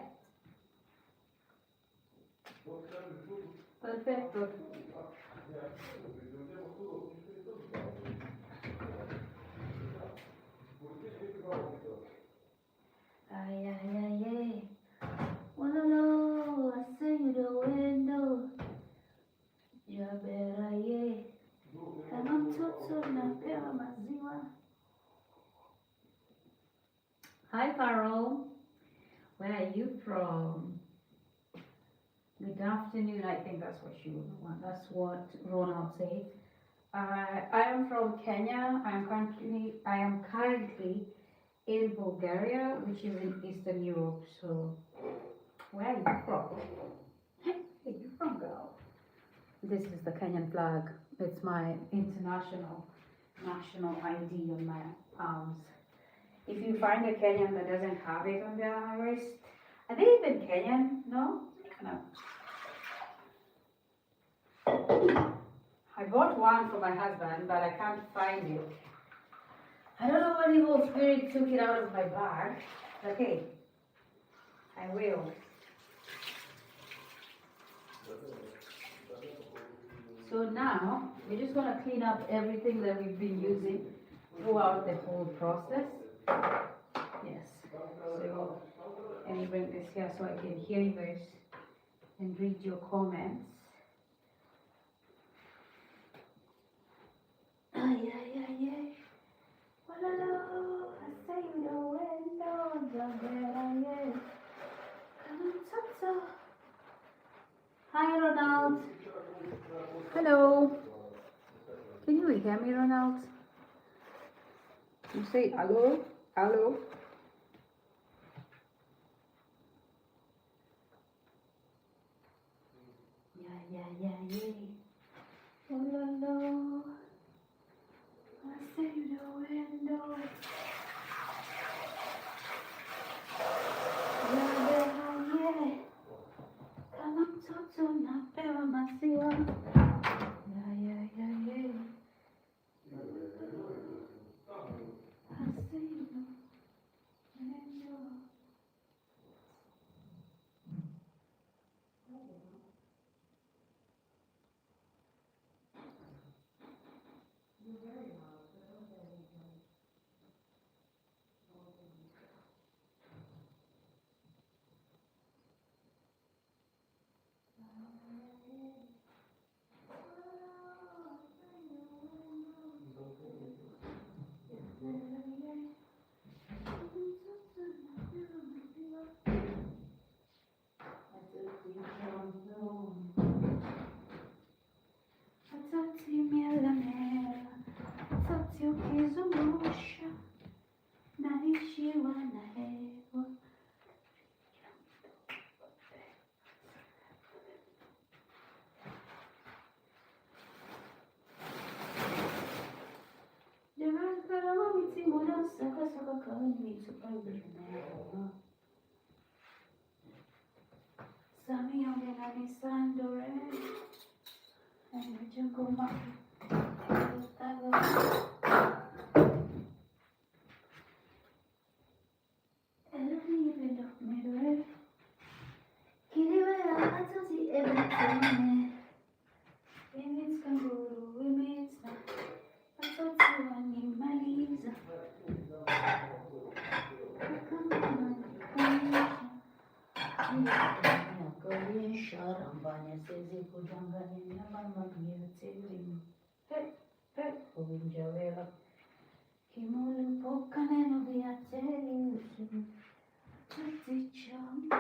S1: Perfecto. Ay, ay, ay, ay. Walalo, I see the window. Ya vera, yeah. Kama mtoto napewa maziwa. Hi, Carol. Where are you from? Good afternoon. I think that's what you want. That's what Ronald said. I am from Kenya. I am currently in Bulgaria, which is in Eastern Europe. So, where are you from? Where are you from, girl? This is the Kenyan flag. It's my international national ID on my arms. If you find a Kenyan that doesn't have it on their wrist, are they even Kenyan? No? No. I bought one for my husband, but I can't find it. I don't know what evil spirit took it out of my bag. Okay, I will. So now, we're just going to clean up everything that we've been using throughout the whole process. Yes. So, let me bring this here so I can hear you guys and read your comments. Ay, ay, ay, ay. Walalo, I say you the window, Jabera, yeah. Come on, Toto. Hi, Ronald. Hello. Can you hear me, Ronald? You say hello? Hello? Yeah, yeah, yeah. Walalo. I see the window. Yeah, yeah, yeah. Kama mtoto napewa maziwa. Yeah, yeah, yeah, yeah. I see the Kizungusha naishiwa na hewa. Jamani karama mitingo na saka saka kani mitupagirina. Sami yonge na nisandore. And jungle mountain. Kimulu pokaneno viateli tutti champo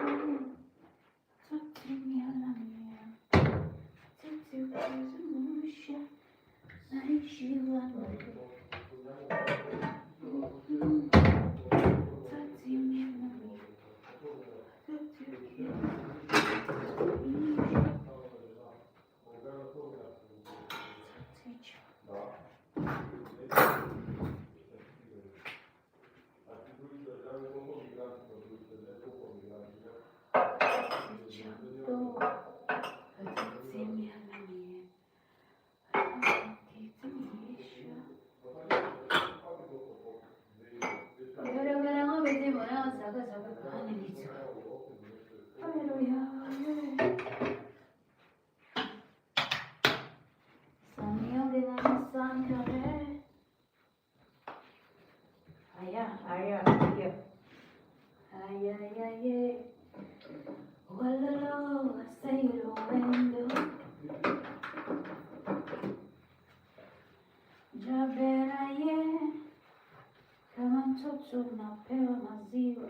S1: tutti miala mia tutti umusha naishiwa tutti miala mia tutti kama mtoto napewa maziwa.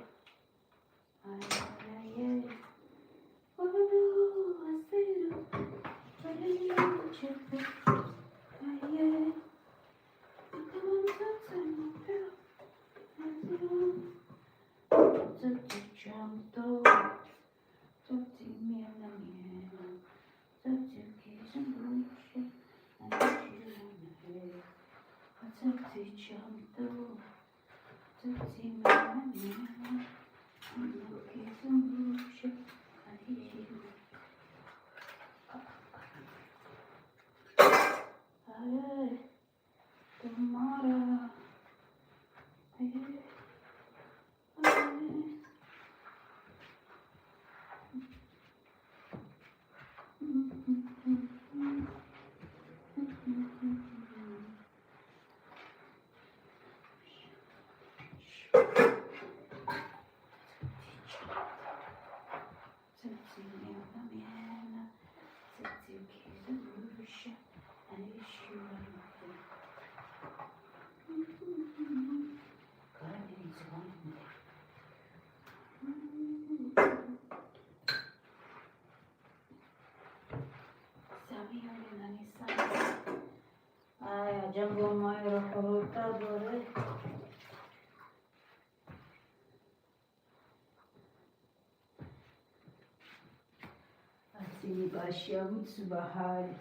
S1: Jango Mayra Horota Dore. Asini Bashia Mutsubahari.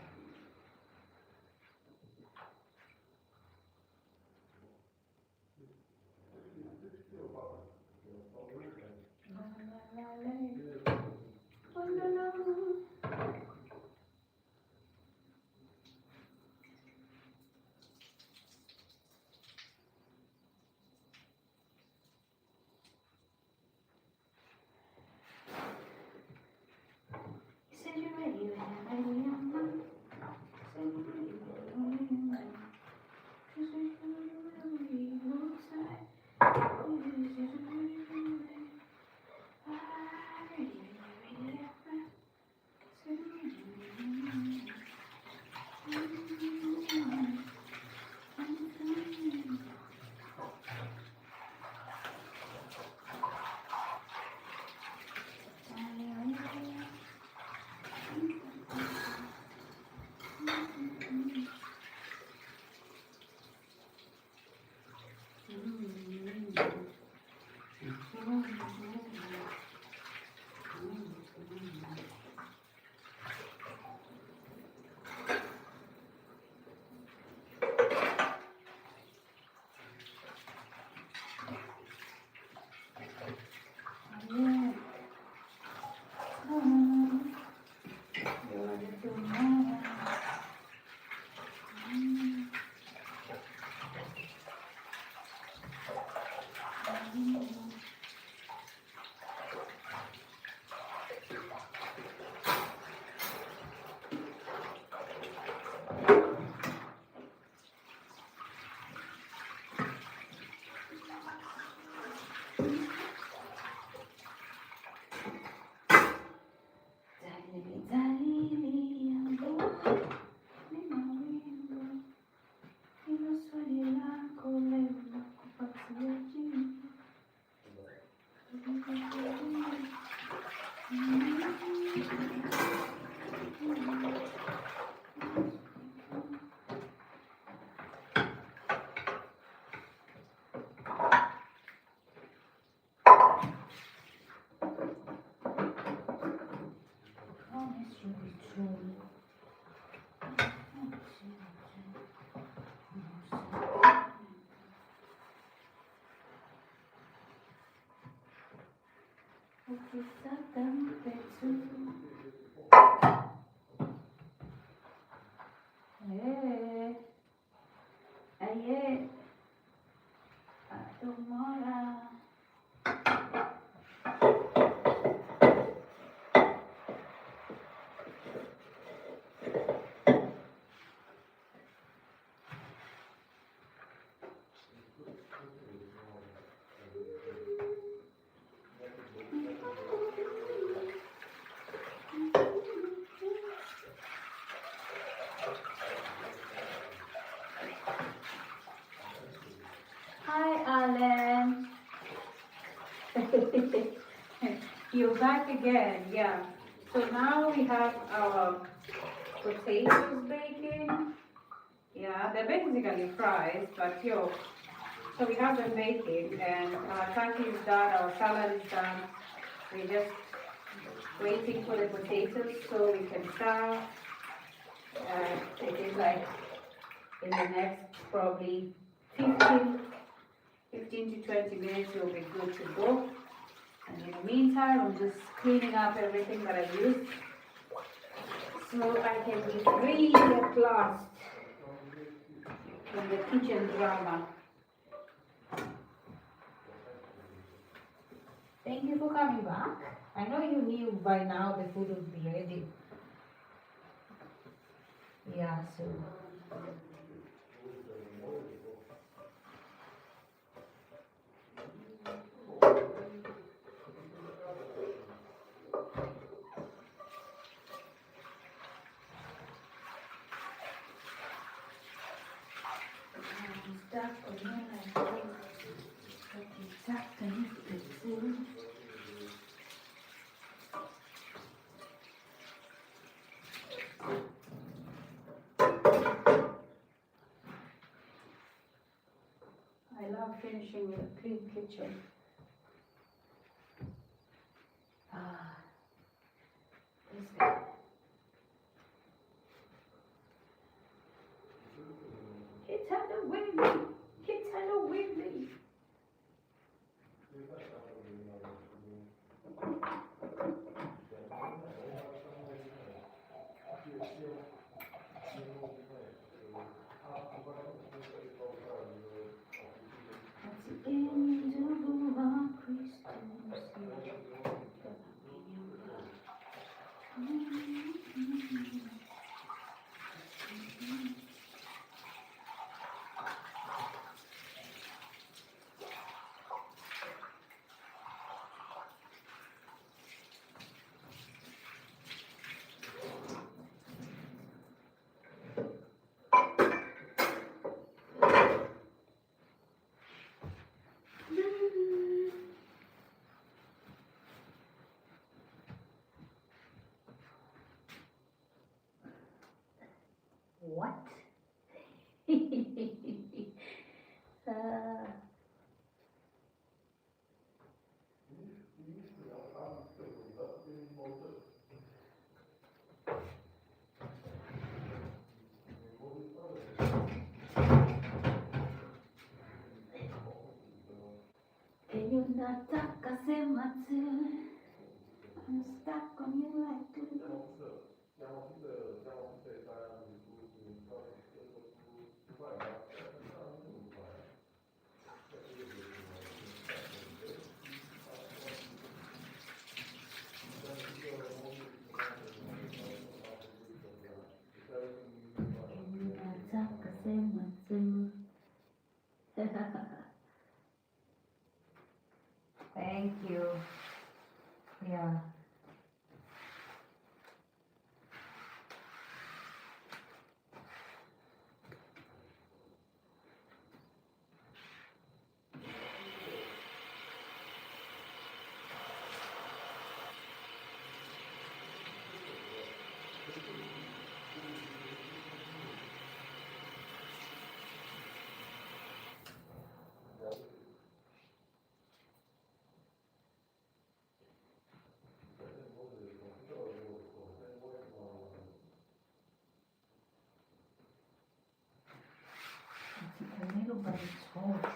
S1: Hi, Alan. You're back again, yeah. So now we have our potatoes baking. Yeah, they're basically fries, but so we have them baking, and our turkey is done, our salad is done. We're just waiting for the potatoes so we can serve. It is like in the next probably 15 to 20 minutes we'll be good to go. And in the meantime, I'm just cleaning up everything that I used so I can be free at last from the kitchen drama. Thank you for coming back. I know you knew by now the food would be ready. Yeah, so. I love finishing with a clean kitchen. This guy. Get out of with me! Get out of with me! At the end of our Christmas What? Kenyo nataka sema tu, I'm stuck on you like glue. Thank you. Yeah.
S2: It's a little, but it's hot.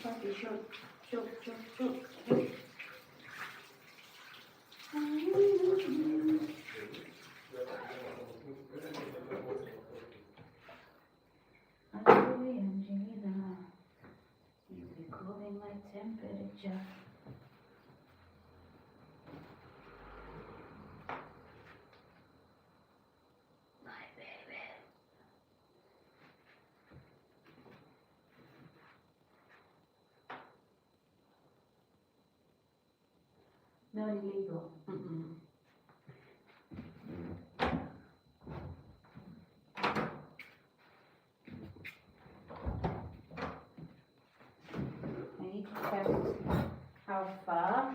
S2: Papi, shoot. Angelina, you recording my temperature. My baby. Not illegal. I need to test how far.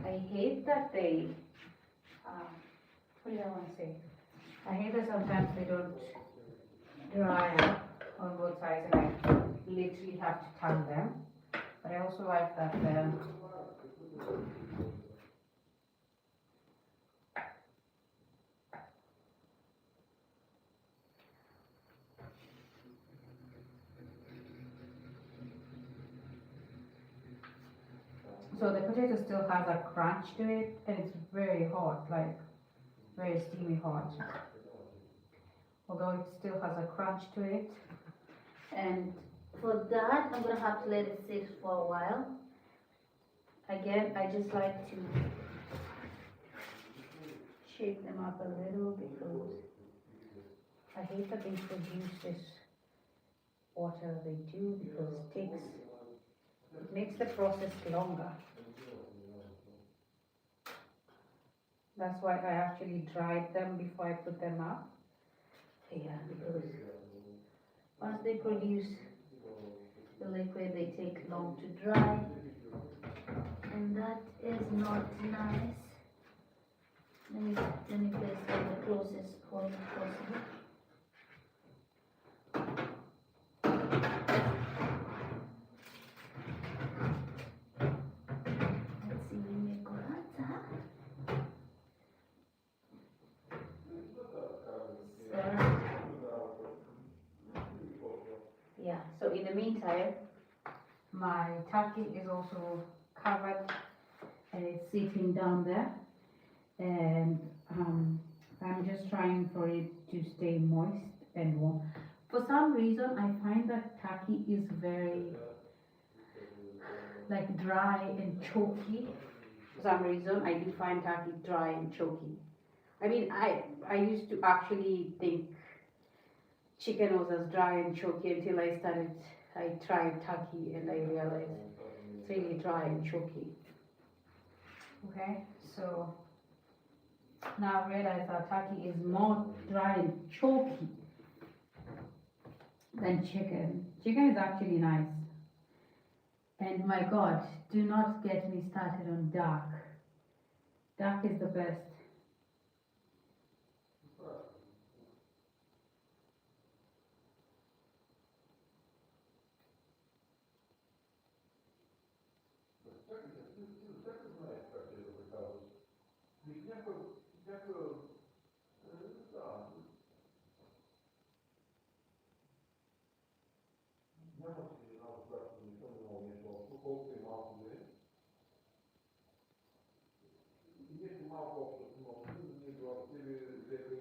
S2: I hate that they, what do I want to say? I hate that sometimes they don't dry up on both sides and I literally have to tang them. But I also like that so the potato still has a crunch to it and it's very hot, like very steamy hot. Although it still has a crunch to it. And for that, I'm gonna have to let it sit for a while. Again, I just like to shake them up a little because I hate that they produce this water they do because it makes the process longer. That's why I actually dried them before I put them up. Yeah, because once they produce the liquid, they take long to dry, and that is not nice. Let me place them the closest point possible. Let's see, yeah, so in the meantime, my turkey is also covered and it's sitting down there, and I'm just trying for it to stay moist and warm. For some reason, I find that turkey is very like dry and choky. For some reason, I do find turkey dry and choky. I mean, I used to actually think chicken was as dry and choky until I tried turkey and I realized it's really dry and choky. Okay, so now I realize that turkey is more dry and choky than chicken. Chicken is actually nice. And my God, do not get me started on duck. Duck is the best.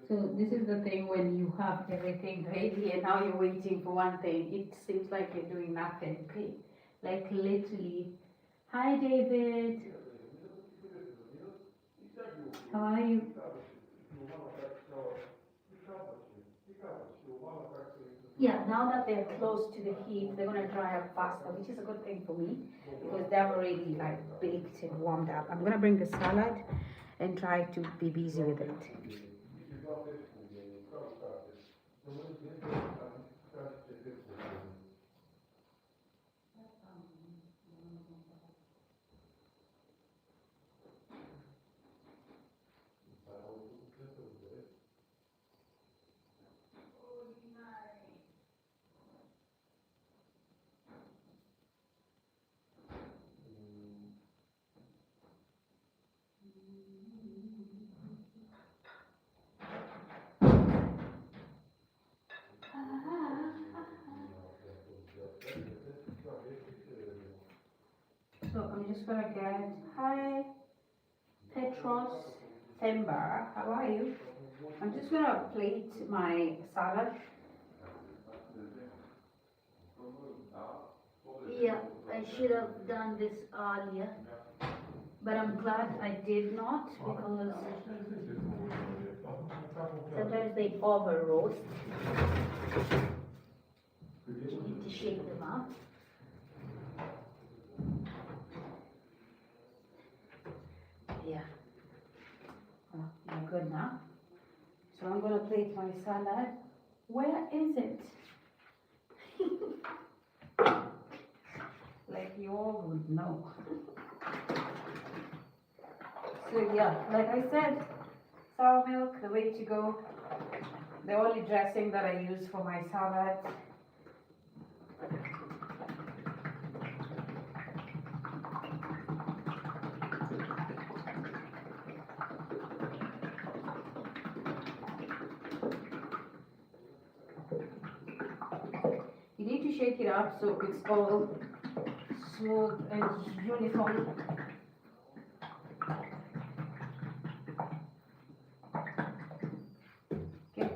S2: So this is the thing when you have everything ready and now you're waiting for one thing. It seems like you're doing nothing. Okay? Like literally. Hi David. How are you? Yeah, now that they're close to the heat, they're gonna dry up faster, which is a good thing for me because they're already like baked and warmed up. I'm gonna bring the salad and try to be busy with it. So I'm just gonna get, hi Petros Themba, how are you? I'm just gonna plate my salad. Yeah, I should have done this earlier, but I'm glad I did not because sometimes they over roast. You need to shake them up. Yeah. Oh, you're good now. So I'm gonna plate my salad. Where is it? Like you all would know. So yeah, like I said, sour milk, the way to go. The only dressing that I use for my salad. You need to shake it up so it's all smooth and uniform. Okay.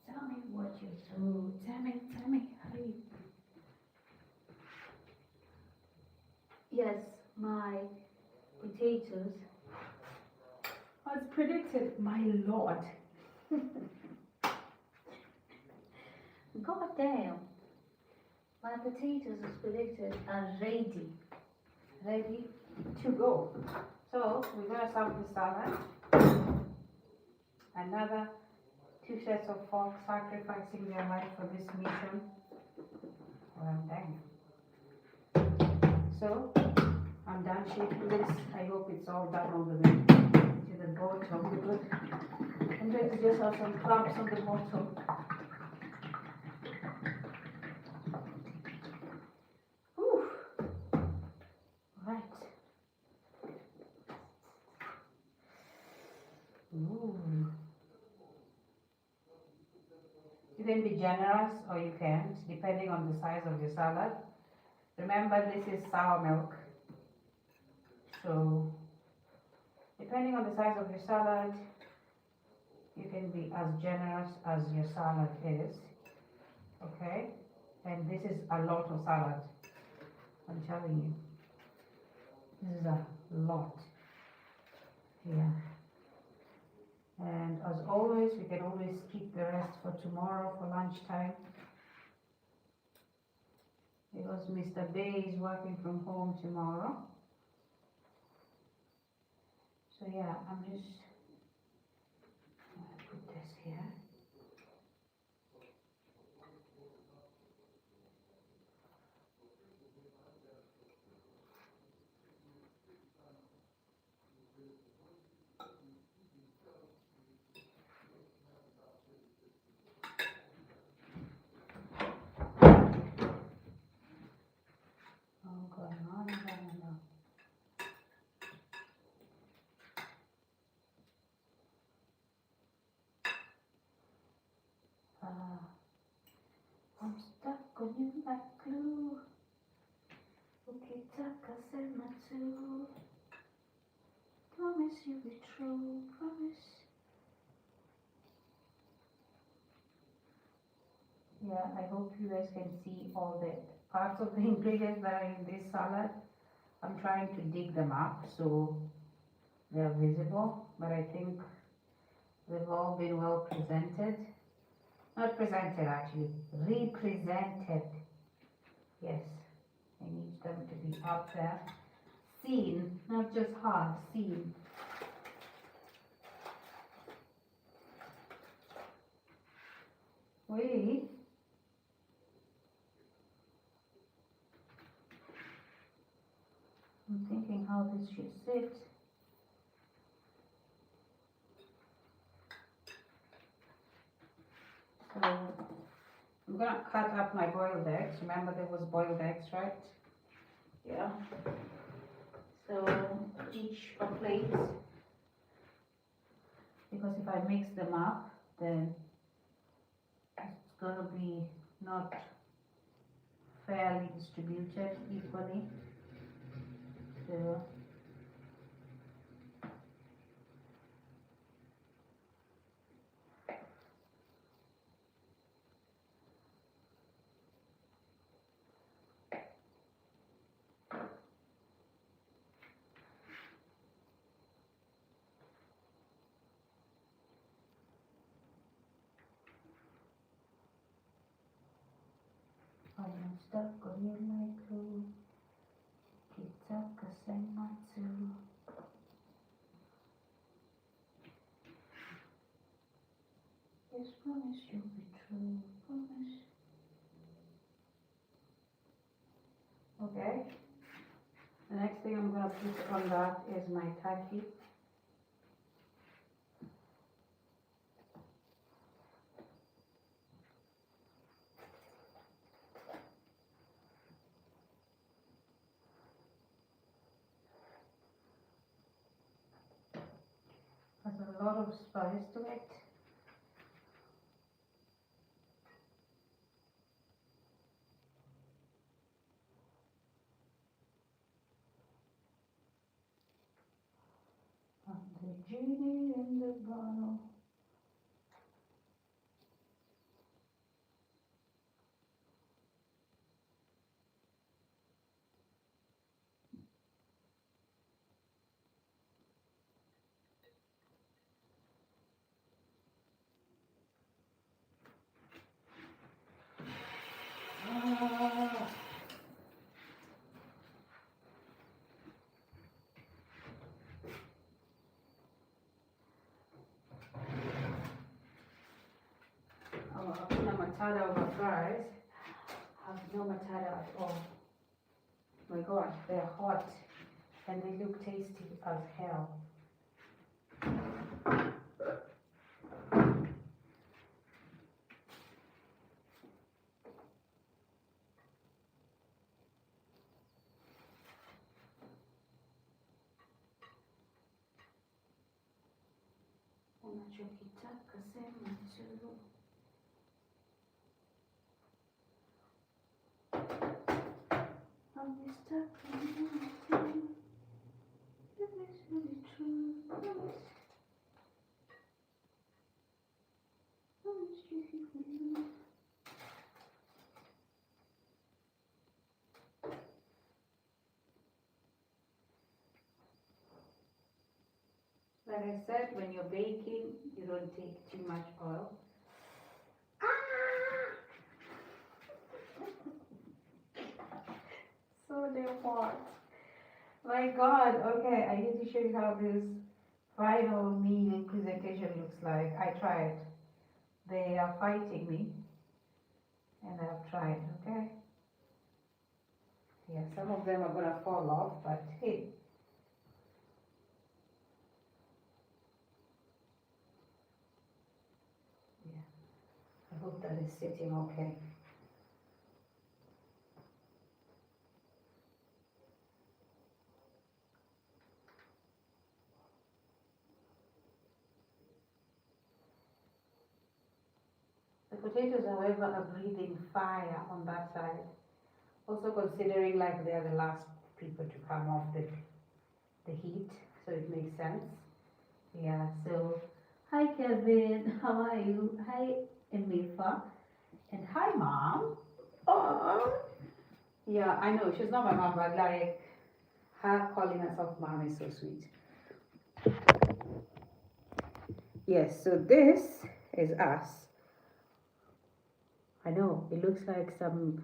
S2: Tell me what you threw. Tell me, hurry. Yes, my potatoes. As predicted, my lord. God damn. My potatoes, as predicted, are ready. Ready to go. So, we're going to serve the salad. Another 2 sets of forks sacrificing their life for this mission. Well, dang. So I'm done shaping this. I hope it's all done all the way to the bottom because I'm going to just have some clamps on the bottom. Whew. Right. Ooh. You can be generous or you can't, depending on the size of your salad. Remember, this is sour milk. So, depending on the size of your salad, you can be as generous as your salad is. Okay? And this is a lot of salad. I'm telling you. This is a lot. Yeah. And as always, we can always keep the rest for tomorrow for lunchtime. Because Mr. Bay is working from home tomorrow. So yeah, I'm just gonna put this here. Oh, going on and on and on. I'm stuck on you like glue. Ukitaka sema tu. Promise you'll be true. Promise. Yeah, I hope you guys can see all the parts of the ingredients that are in this salad. I'm trying to dig them up so they're visible, but I think they've all been well presented. Not presented actually, represented. Yes, I need them to be up there. Seen, not just hard, seen. Wait. I'm thinking how this should sit. So I'm gonna cut up my boiled eggs. Remember there was boiled eggs, right? Yeah. So each a plate. Because if I mix them up, then it's gonna be not fairly distributed equally. So I'm stuck on you like glue. Kitaka senmatsu. Yes, promise you'll be true. Promise. Okay. The next thing I'm gonna put on that is my taki. Has a lot of spice to it. And the genie in the bottle. Ah. Hakuna matata over fries. Have no matata at all. My God, they're hot and they look tasty as hell. Unachokitaka sema tu. Like I said, when you're baking, you don't take too much oil. So damn hot. My God, okay, I need to show you how this final meal presentation looks like. I tried. They are fighting me, and I've tried, okay? Yeah, some of them are gonna fall off, but hey. Yeah, I hope that is sitting okay. The potatoes, however, are breathing fire on that side. Also considering like they are the last people to come off the heat, so it makes sense. Yeah, so hi Kevin, how are you? Hi Emifa, and hi mom. Oh, yeah, I know she's not my mom, but like her calling herself mom is so sweet. Yes, so this is us. I know it looks like some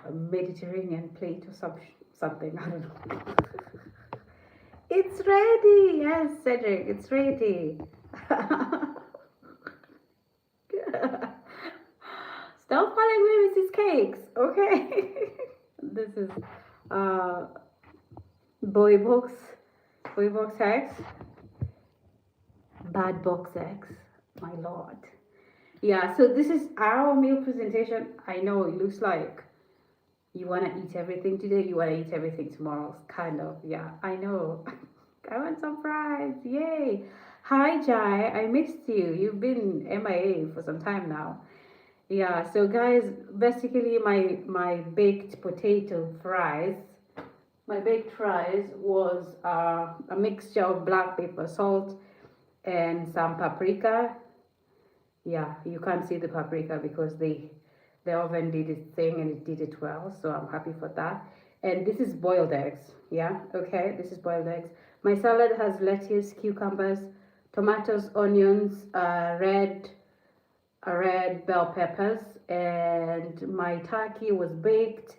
S2: Mediterranean plate or something. I don't know. It's ready. Yes, Cedric, it's ready. Stop calling me Mrs. Cakes, okay? This is boy box X, bad box X. My lord. Yeah, so this is our meal presentation. I know it looks like you want to eat everything today, you want to eat everything tomorrow, kind of. Yeah, I know. I want some fries. Yay. Hi, Jai. I missed you. You've been MIA for some time now. Yeah, so guys, basically my baked potato fries. My baked fries was a mixture of black pepper, salt, and some paprika. Yeah, you can't see the paprika because the oven did its thing and it did it well, so I'm happy for that. And this is boiled eggs. Yeah, okay, this is boiled eggs. My salad has lettuce, cucumbers, tomatoes, onions, red bell peppers, and my turkey was baked,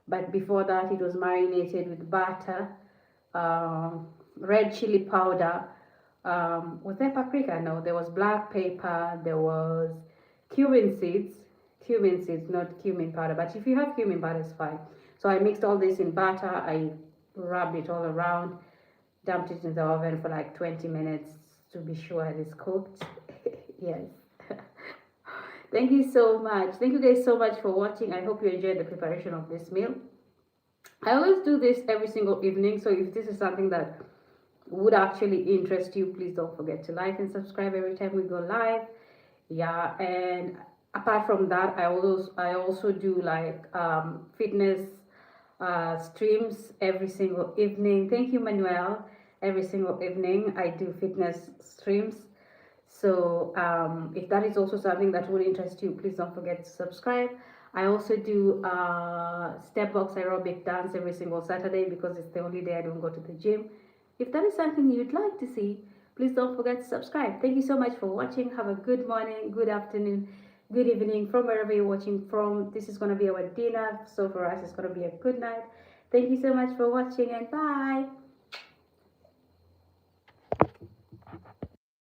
S2: but before that it was marinated with butter, red chili powder. Was there paprika? No, there was black pepper, there was cumin seeds, not cumin powder, but if you have cumin powder, it's fine. So I mixed all this in butter, I rubbed it all around, dumped it in the oven for like 20 minutes to be sure it is cooked. Yes. Thank you so much. Thank you guys so much for watching. I hope you enjoyed the preparation of this meal. I always do this every single evening, so if this is something that would actually interest you, please don't forget to like and subscribe every time we go live. Yeah, and apart from that, I also do like fitness streams every single evening. Thank you, Manuel. Every single evening I do fitness streams, so if that is also something that would interest you, please don't forget to subscribe. I also do step box aerobic dance every single Saturday because it's the only day I don't go to the gym. If that is something you'd like to see, please don't forget to subscribe. Thank you so much for watching. Have a good morning, good afternoon, good evening from wherever you're watching from. This is going to be our dinner, so for us it's going to be a good night. Thank you so much for watching, and bye.